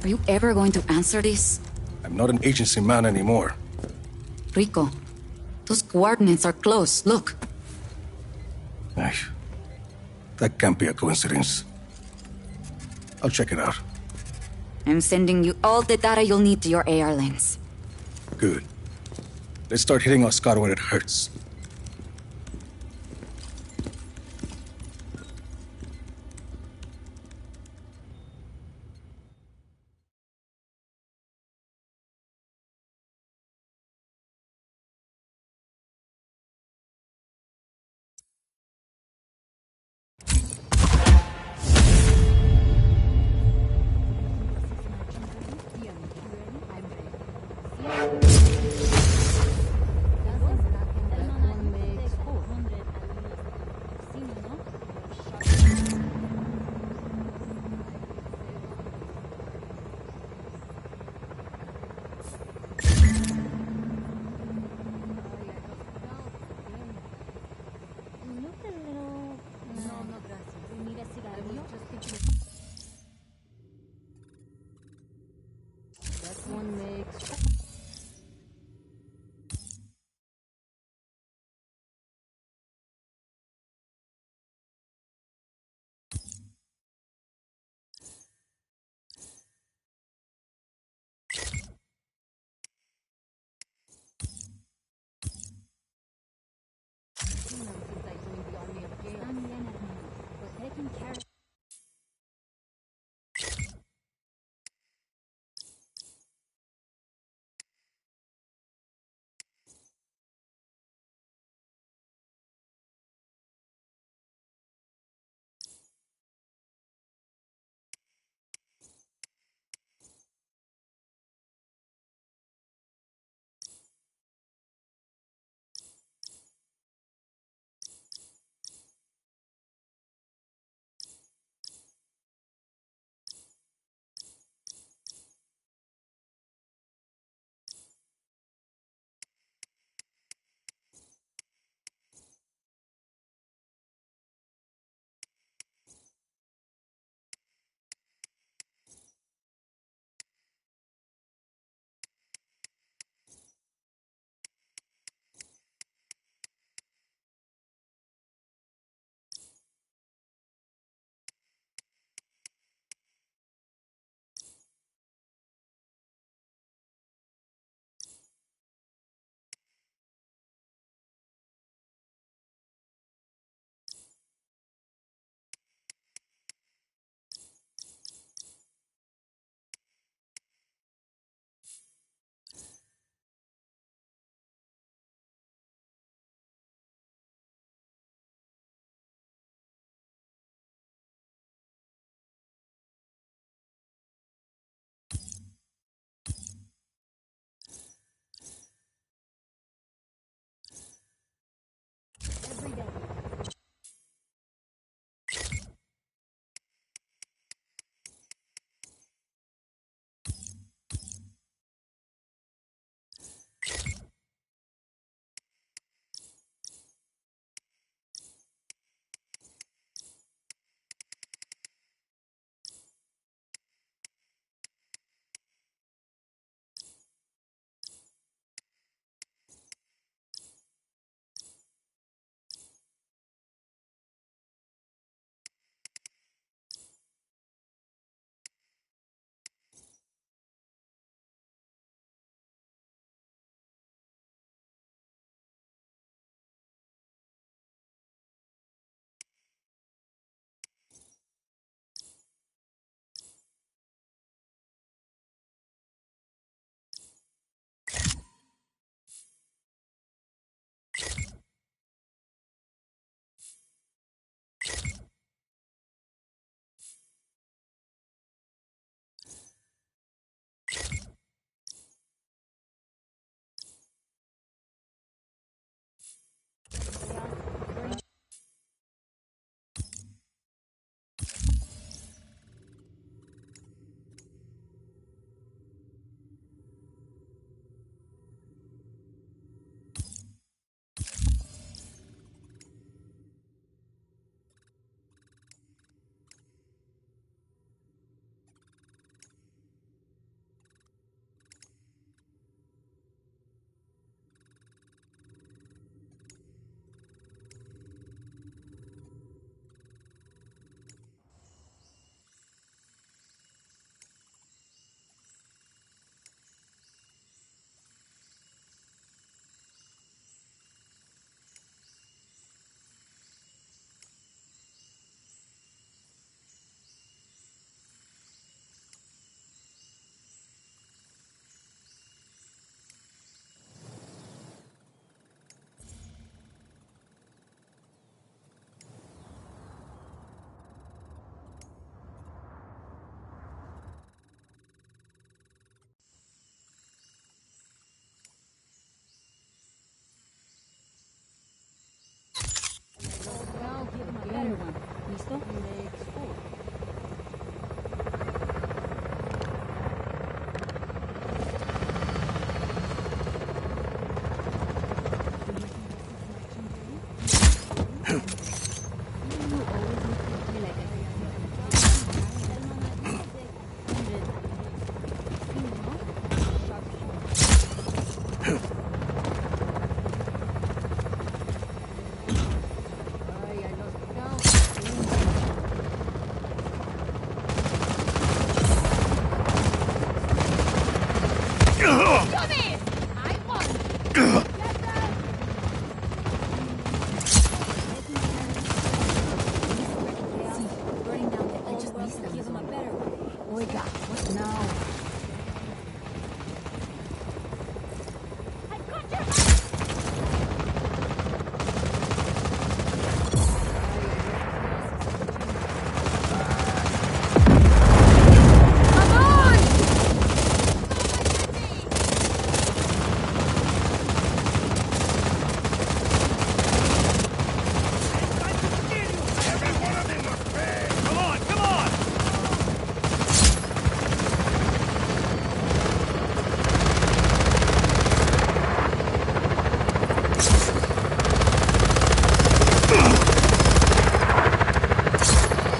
S4: Are you ever going to answer this?
S3: I'm not an agency man anymore.
S4: Rico, those coordinates are close. Look.
S3: Ay, that can't be a coincidence. I'll check it out.
S4: I'm sending you all the data you'll need to your AR lens.
S3: Good. Let's start hitting Oscar where it hurts.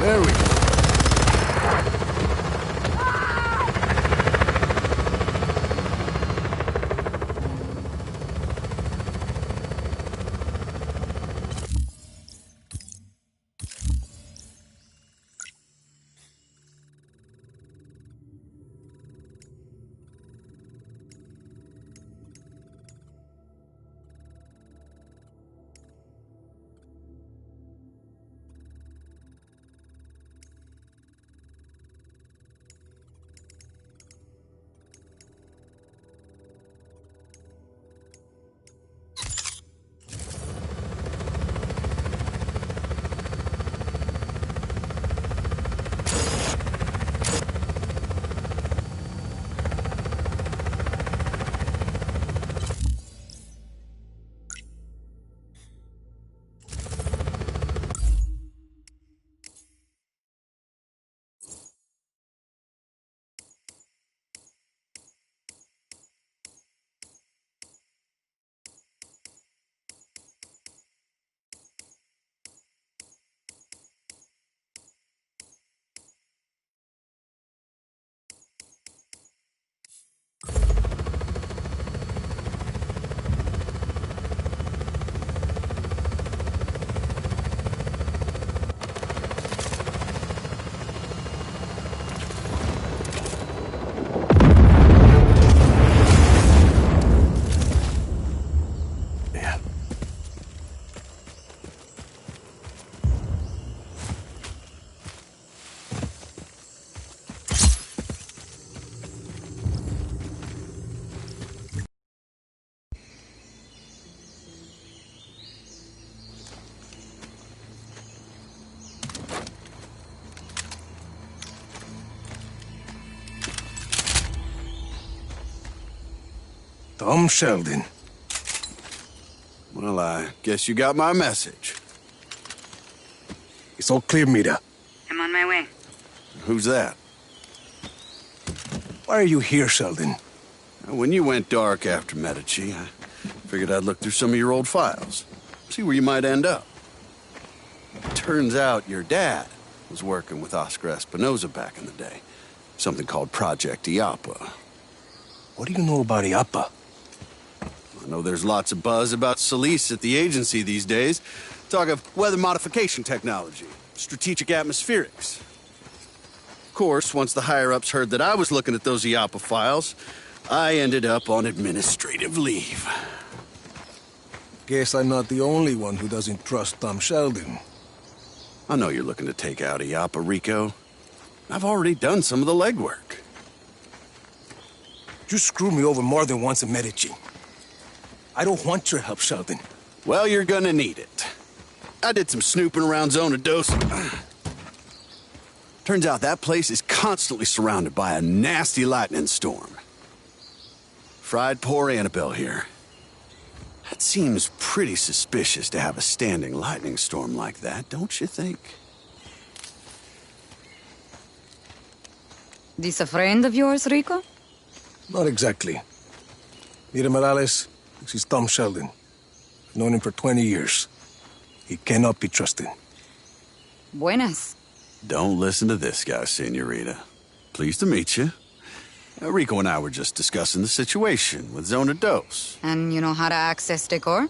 S3: There we go. Tom Sheldon.
S20: Well, I guess you got my message.
S3: It's all clear, Mira.
S5: I'm on my way.
S20: Who's that?
S3: Why are you here, Sheldon?
S20: When you went dark after Medici, I figured I'd look through some of your old files. See where you might end up. Turns out your dad was working with Oscar Espinosa back in the day. Something called Project IAPA.
S3: What do you know about IAPA?
S20: I know there's lots of buzz about Solis at the agency these days. Talk of weather modification technology, strategic atmospherics. Of course, once the higher-ups heard that I was looking at those IAPA files, I ended up on administrative leave.
S3: Guess I'm not the only one who doesn't trust Tom Sheldon.
S20: I know you're looking to take out IAPA, Rico. I've already done some of the legwork.
S3: You screwed me over more than once in Medici. I don't want your help, Sheldon.
S20: Well, you're gonna need it. I did some snooping around Zona Dos. Turns out that place is constantly surrounded by a nasty lightning storm. Fried poor Annabelle here. That seems pretty suspicious to have a standing lightning storm like that, don't you think?
S4: This a friend of yours, Rico?
S3: Not exactly. Mira Morales, this is Tom Sheldon. I've known him for 20 years. He cannot be trusted.
S4: Buenas.
S20: Don't listen to this guy, Senorita. Pleased to meet you. Rico and I were just discussing the situation with Zona Dos.
S4: And you know how to access the core?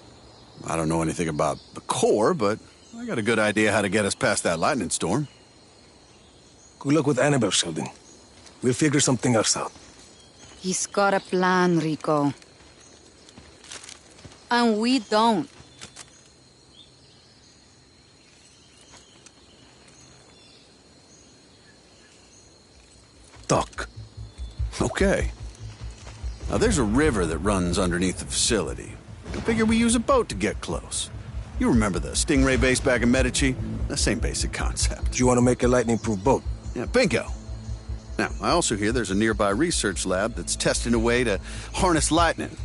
S20: I don't know anything about the core, but I got a good idea how to get us past that lightning storm.
S3: Good luck with Annabelle, Sheldon. We'll figure something else out.
S4: He's got a plan, Rico. And we don't.
S3: Talk.
S20: Okay. Now, there's a river that runs underneath the facility. I figure we use a boat to get close. You remember the Stingray base back in Medici? The same basic concept.
S3: Do you want to make a lightning-proof boat?
S20: Yeah, bingo. Now, I also hear there's a nearby research lab that's testing a way to harness lightning.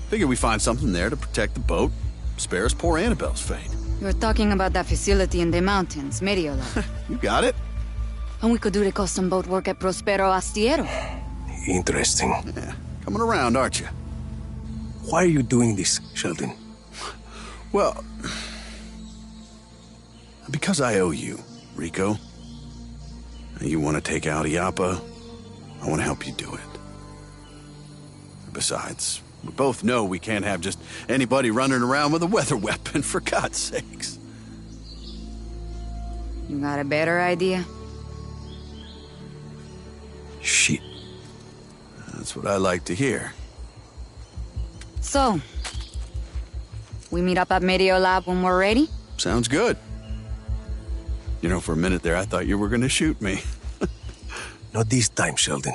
S20: Figure we find something there to protect the boat, spare us poor Annabelle's fate.
S4: You're talking about that facility in the mountains, Mediola.
S20: You got it.
S4: And we could do the custom boat work at Prospero Astiero.
S3: Interesting.
S20: Yeah, coming around, aren't you?
S3: Why are you doing this, Sheldon?
S20: Well, because I owe you, Rico. You want to take out Iapa, I want to help you do it. Besides, we both know we can't have just anybody running around with a weather weapon, for God's sakes.
S4: You got a better idea?
S3: Shit.
S20: That's what I like to hear.
S4: So, we meet up at Medio Lab when we're ready?
S20: Sounds good. You know, for a minute there, I thought you were going to shoot me.
S3: Not this time, Sheldon.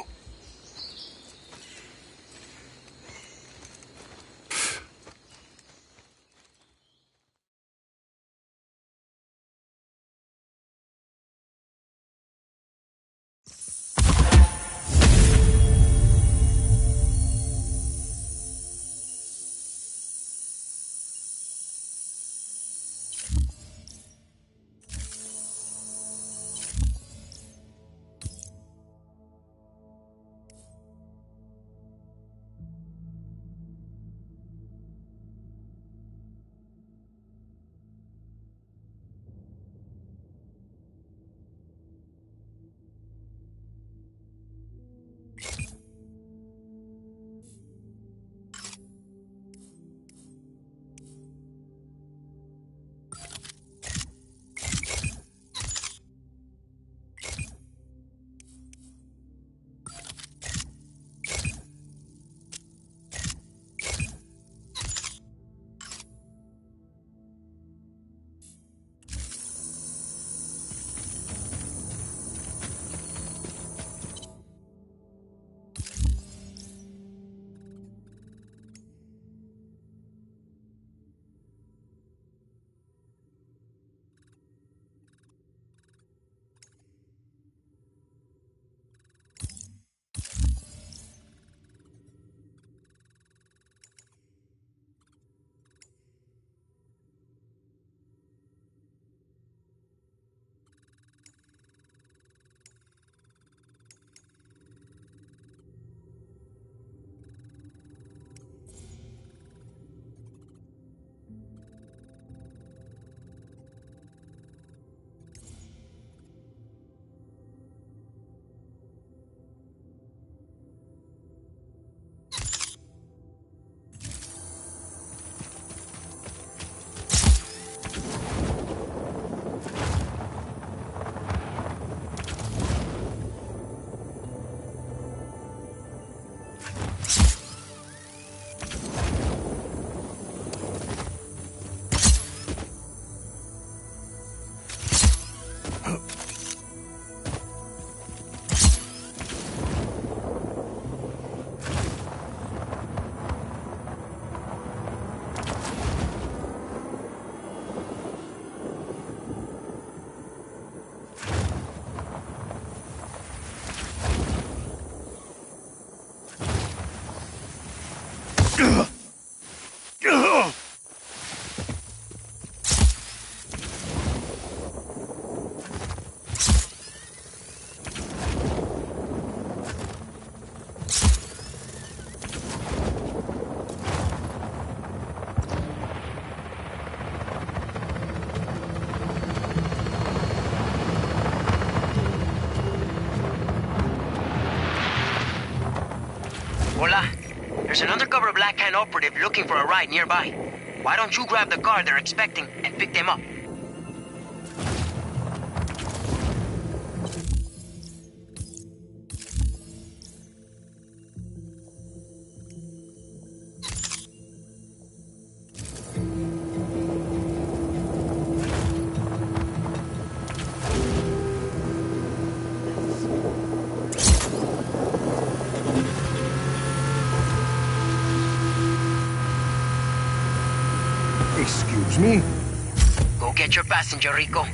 S10: There's an undercover Black Hand operative looking for a ride nearby. Why don't you grab the car they're expecting and pick them up?
S3: Excuse me?
S10: Go get your passenger, Rico.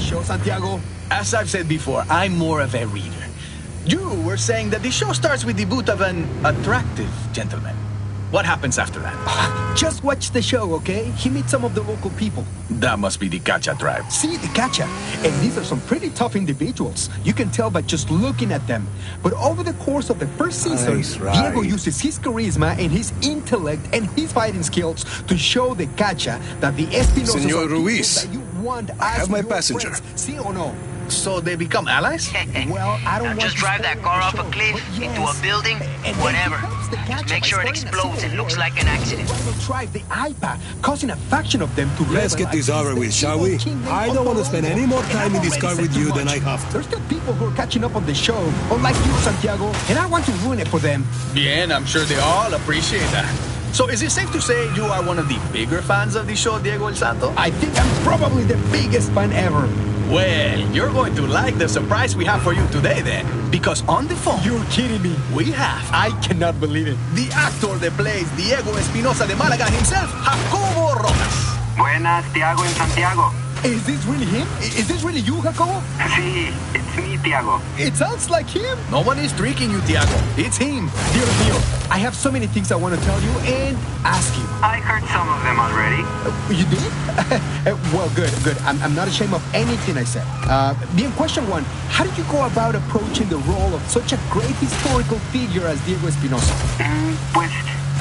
S13: Show, Santiago? As I've said before, I'm more of a reader. You were saying that the show starts with the debut of an attractive gentleman. What happens after that?
S21: Just watch the show, okay? He meets some of the local people.
S13: That must be the Cacha tribe.
S21: See, the Cacha. And these are some pretty tough individuals. You can tell by just looking at them. But over the course of the first season,
S3: Nice, right.
S21: Diego uses his charisma and his intellect and his fighting skills to show the Cacha that the Espinosas
S3: Senor
S21: are people
S3: Ruiz,
S21: that you want
S3: I
S21: as
S3: have my
S21: your
S3: passenger.
S21: friends. See or no?
S13: So they become allies?
S21: Well, I don't
S10: Now
S21: want
S10: just
S21: to
S10: drive
S21: spoil
S10: that car
S21: the
S10: off a
S21: show,
S10: cliff,
S21: but
S10: into
S21: yes.
S10: a building,
S21: And
S10: whatever.
S21: then he helps the
S10: Just
S21: Cacha
S10: make
S21: by
S10: sure it
S21: starting a
S10: explodes
S21: civil
S10: and looks
S21: war.
S10: like an accident.
S21: While they drive the IPA, causing a faction of them to
S3: Let's
S21: rebel
S3: get this
S21: against
S3: over
S21: the
S3: with, shall we?
S21: evil kingdom
S3: I
S21: of
S3: don't want to spend
S21: Colombia.
S3: any more
S21: And
S3: time
S21: I've
S3: in this
S21: already
S3: car
S21: said
S3: with
S21: too
S3: you than
S21: much.
S3: I have to.
S21: There's still people who are catching up on the show, unlike you, Santiago, and I want to ruin it for them.
S13: Bien, I'm sure they all appreciate that. So is it safe to say you are one of the bigger fans of the show, Diego El Santo?
S21: I think I'm probably the biggest fan ever.
S13: Well, you're going to like the surprise we have for you today then. Because on the phone...
S21: You're kidding me.
S13: We have...
S21: I cannot believe it.
S13: The actor that plays Diego Espinosa de Málaga himself, Jacobo Rojas.
S22: Buenas, Tiago and Santiago.
S21: Is this really him? Is this really you, Jacobo?
S22: Sí, it's me, Tiago.
S21: It sounds like him.
S13: No one is tricking you, Tiago. It's him.
S21: Dios mío, I have so many things I want to tell you and ask you.
S22: I heard some of them already.
S21: You did? Well, good. I'm not ashamed of anything I said. Bien, question one. How did you go about approaching the role of such a great historical figure as Diego Espinosa?
S22: Pues,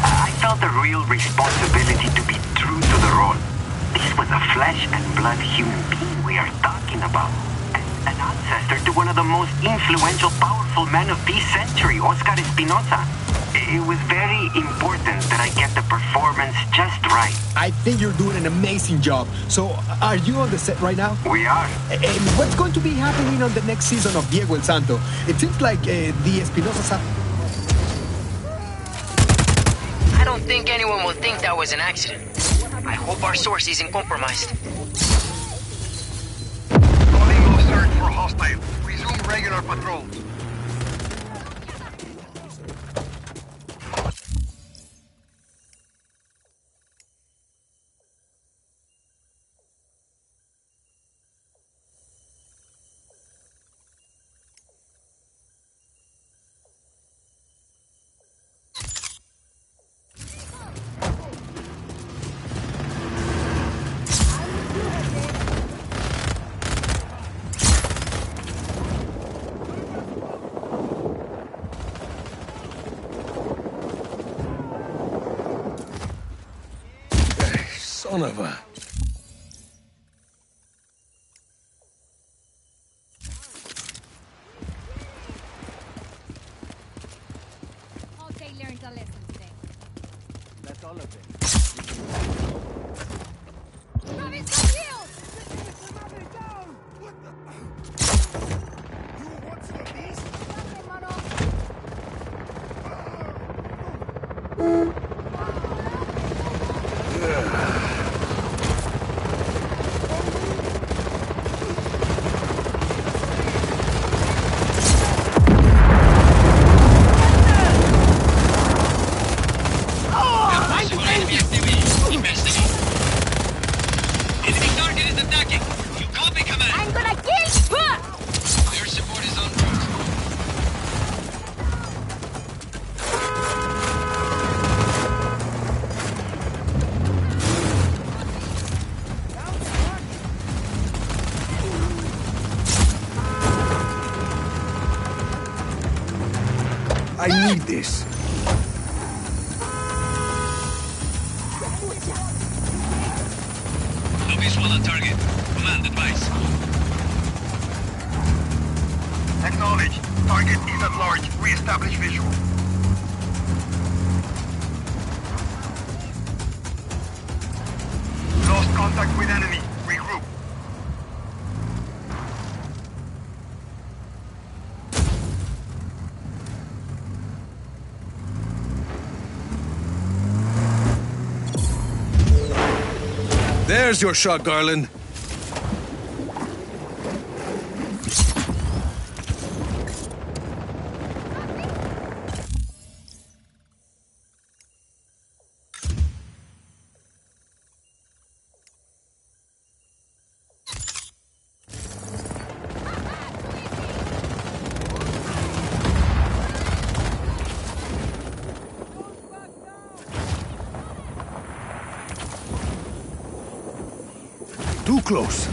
S22: I felt a real responsibility to be true to the role. This was a flesh and blood human being we are talking about. An ancestor to one of the most influential, powerful men of this century, Oscar Espinosa. It was very important that I get the performance just right.
S21: I think you're doing an amazing job. So, are you on the set right now?
S22: We are.
S21: And what's going to be happening on the next season of Diego El Santo? It seems like the Espinosas have...
S10: I don't think anyone will think that was an accident. I hope our source isn't compromised.
S6: Calling search for hostile. Resume regular patrols.
S3: Son of a...
S7: Hope they learned a lesson today.
S3: That's all of it.
S16: Enemy target is attacking. You copy, command.
S7: I'm gonna kill you!
S16: Their support is en route.
S3: I need this.
S6: Acknowledged. Target is at large. Re-establish visual. Lost contact with enemy. Regroup.
S3: There's your shot, Garland. Too close.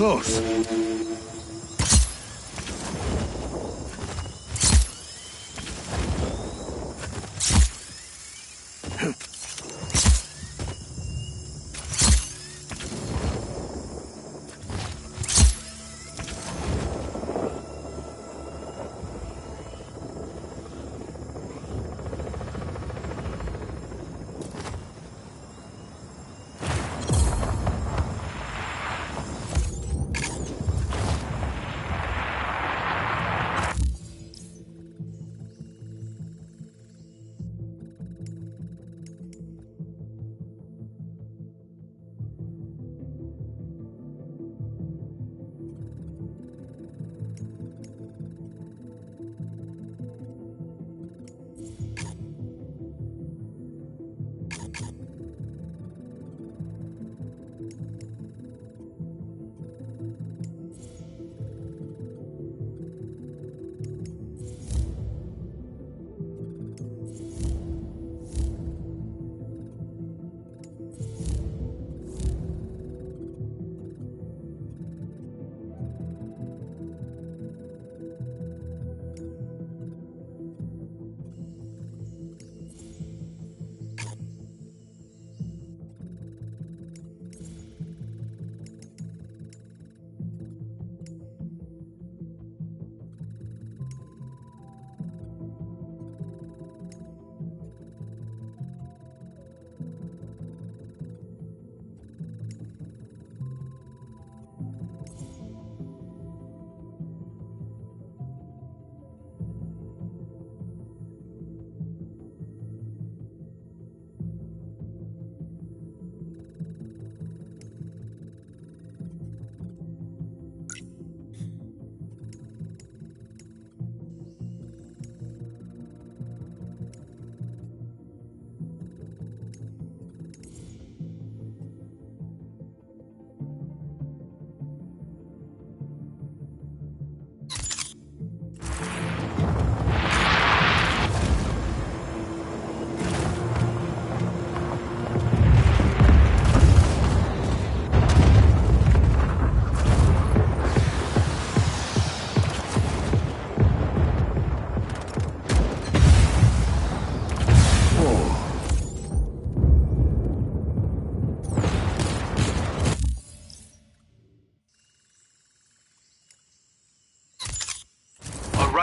S3: Close.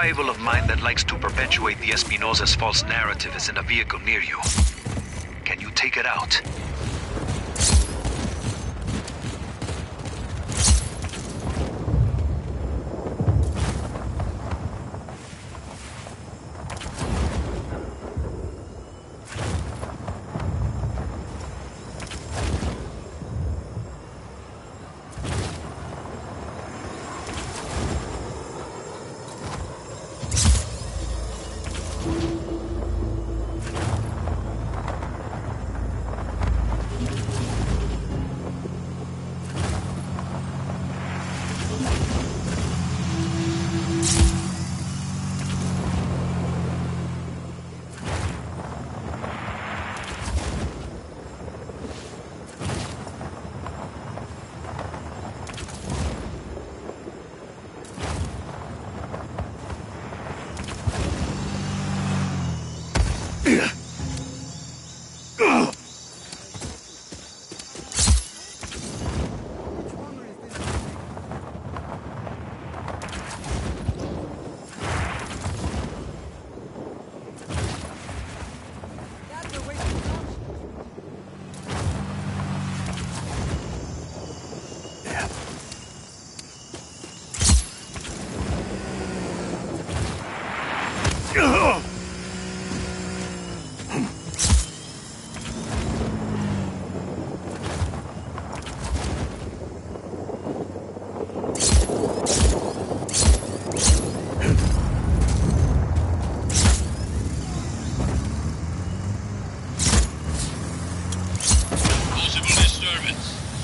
S9: rival of mine that likes to perpetuate the Espinosa's false narrative is in a vehicle near you. Can you take it out?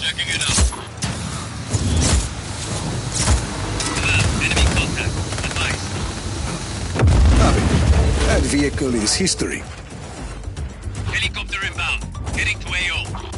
S16: Checking it out. Enemy contact. Advice.
S3: Copy. That vehicle is history.
S16: Helicopter inbound. Heading to AO.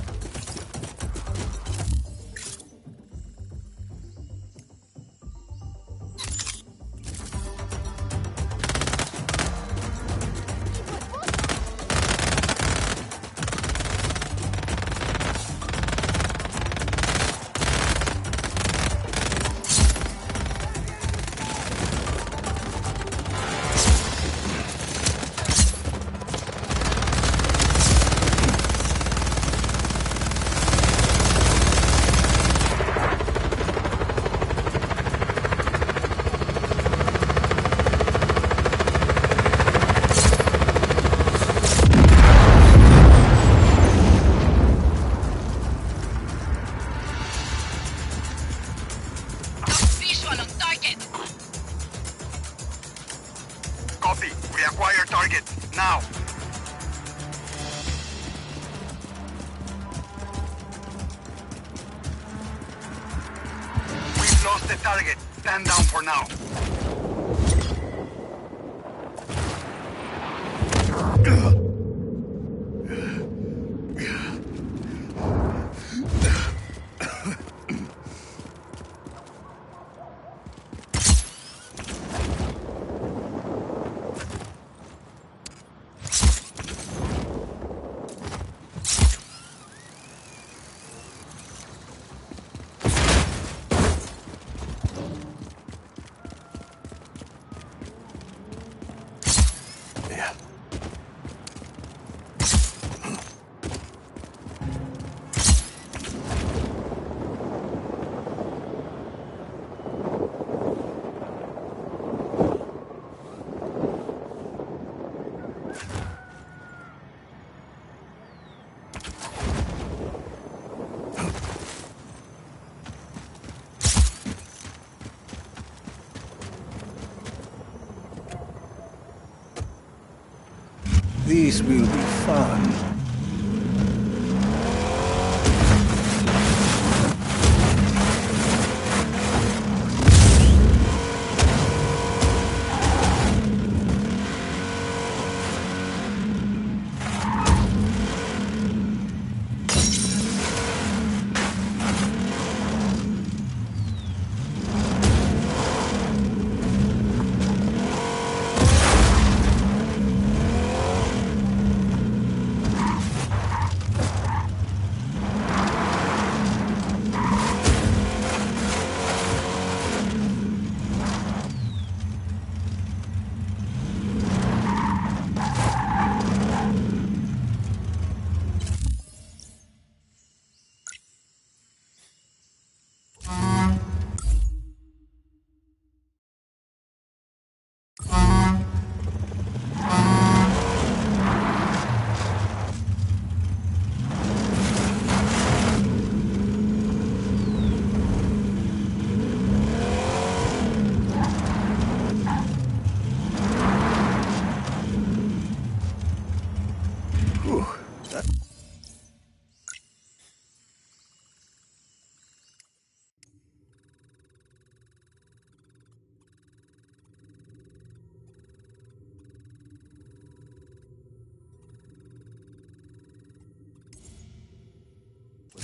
S6: Copy. Reacquire target. Now. We've lost the target. Stand down for now.
S3: This will be fun.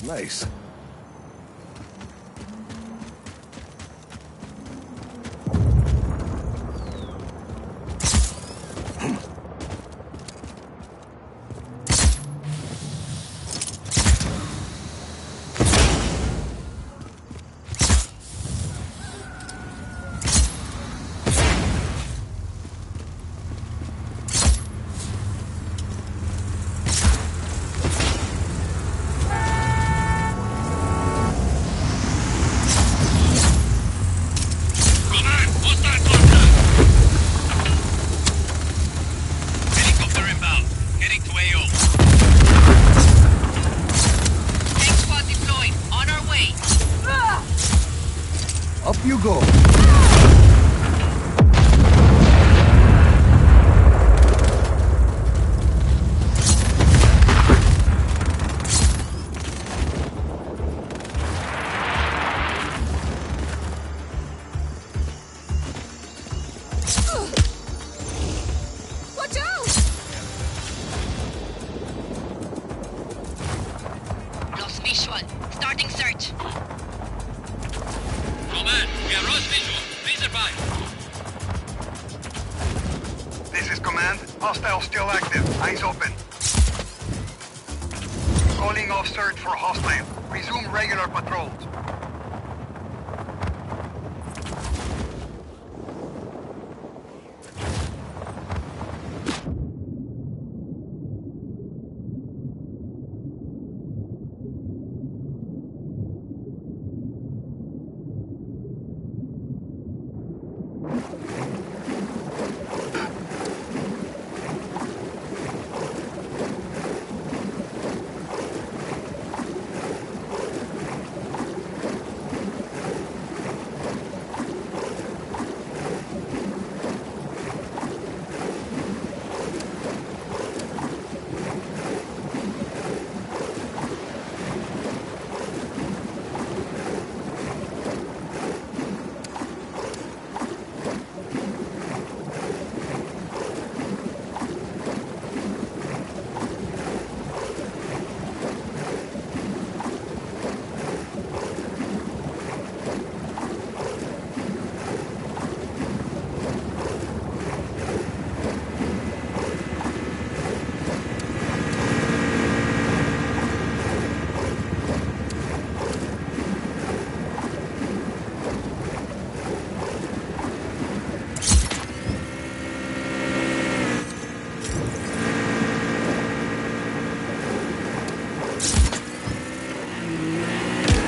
S3: Nice. Up you go.
S12: damage.
S16: Command, we have lost visual. Please advise.
S6: This is Command. Hostile still active. Eyes open. Calling off search for hostile. Resume regular patrols.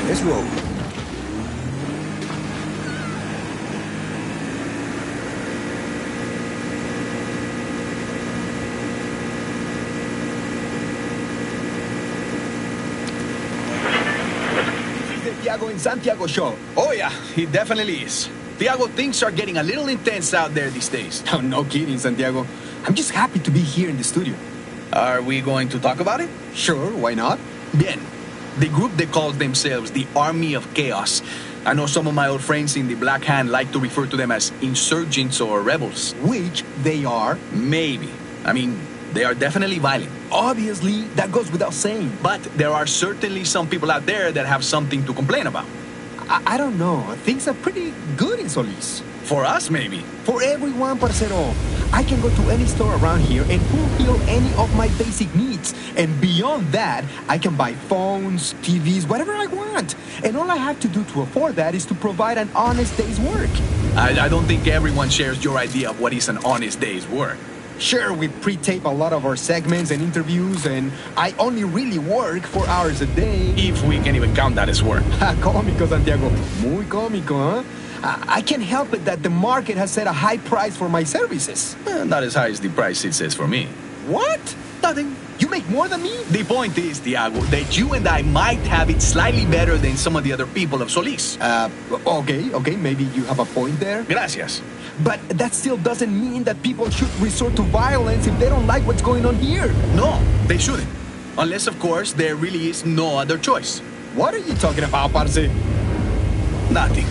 S3: Let's roll.
S13: Tiago in Santiago show. Oh yeah, he definitely is. Tiago, things are getting a little intense out there these days.
S21: Oh, no kidding, Santiago. I'm just happy to be here in the studio.
S13: Are we going to talk about it?
S21: Sure, why not?
S13: Bien. The group that calls themselves the Army of Chaos. I know some of my old friends in the Black Hand like to refer to them as insurgents or rebels.
S21: Which they are.
S13: Maybe. I mean, they are definitely violent.
S21: Obviously, that goes without saying.
S13: But there are certainly some people out there that have something to complain about.
S21: I don't know. Things are pretty good in Solis.
S13: For us, maybe.
S21: For everyone, parcero. I can go to any store around here and fulfill any of my basic needs. And beyond that, I can buy phones, TVs, whatever I want. And all I have to do to afford that is to provide an honest day's work.
S13: I don't think everyone shares your idea of what is an honest day's work.
S21: Sure, we pre-tape a lot of our segments and interviews, and I only really work 4 hours a day.
S13: If we can even count that as work.
S21: Cómico, Santiago. Muy cómico, huh? I can't help it that the market has set a high price for my services.
S13: Not as high as the price it says for me.
S21: What?
S13: Nothing.
S21: You make more than me?
S13: The point is, Tiago, that you and I might have it slightly better than some of the other people of Solis.
S21: Okay, maybe you have a point there.
S13: Gracias.
S21: But that still doesn't mean that people should resort to violence if they don't like what's going on here.
S13: No, they shouldn't. Unless, of course, there really is no other choice.
S21: What are you talking about, parce?
S13: Nothing.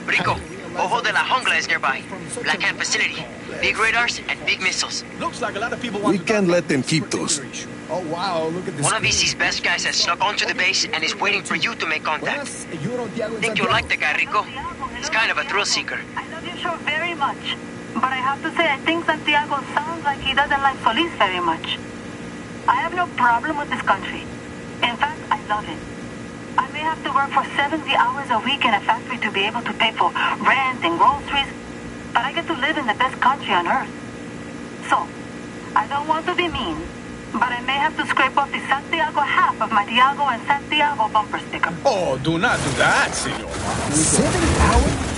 S10: Rico, Ojo de la Jungla is nearby. Black Hand facility. Big radars and big missiles.
S13: Looks like a lot of people want
S3: We can't let them keep those.
S21: Oh, wow, look at this.
S10: One of EC's best guys has snuck onto the base and is waiting for you to make contact. Think you'll like the guy, Rico. He's kind of a thrill seeker.
S14: I love your show very much. But I have to say, I think Santiago sounds like he doesn't like Solis very much. I have no problem with this country. In fact, I love it. I may have to work for 70 hours a week in a factory to be able to pay for rent and groceries, but I get to live in the best country on earth. So, I don't want to be mean, but I may have to scrape off the Santiago half of my Tiago and Santiago bumper sticker.
S13: Oh, do not do that, senor.
S21: 70 hours?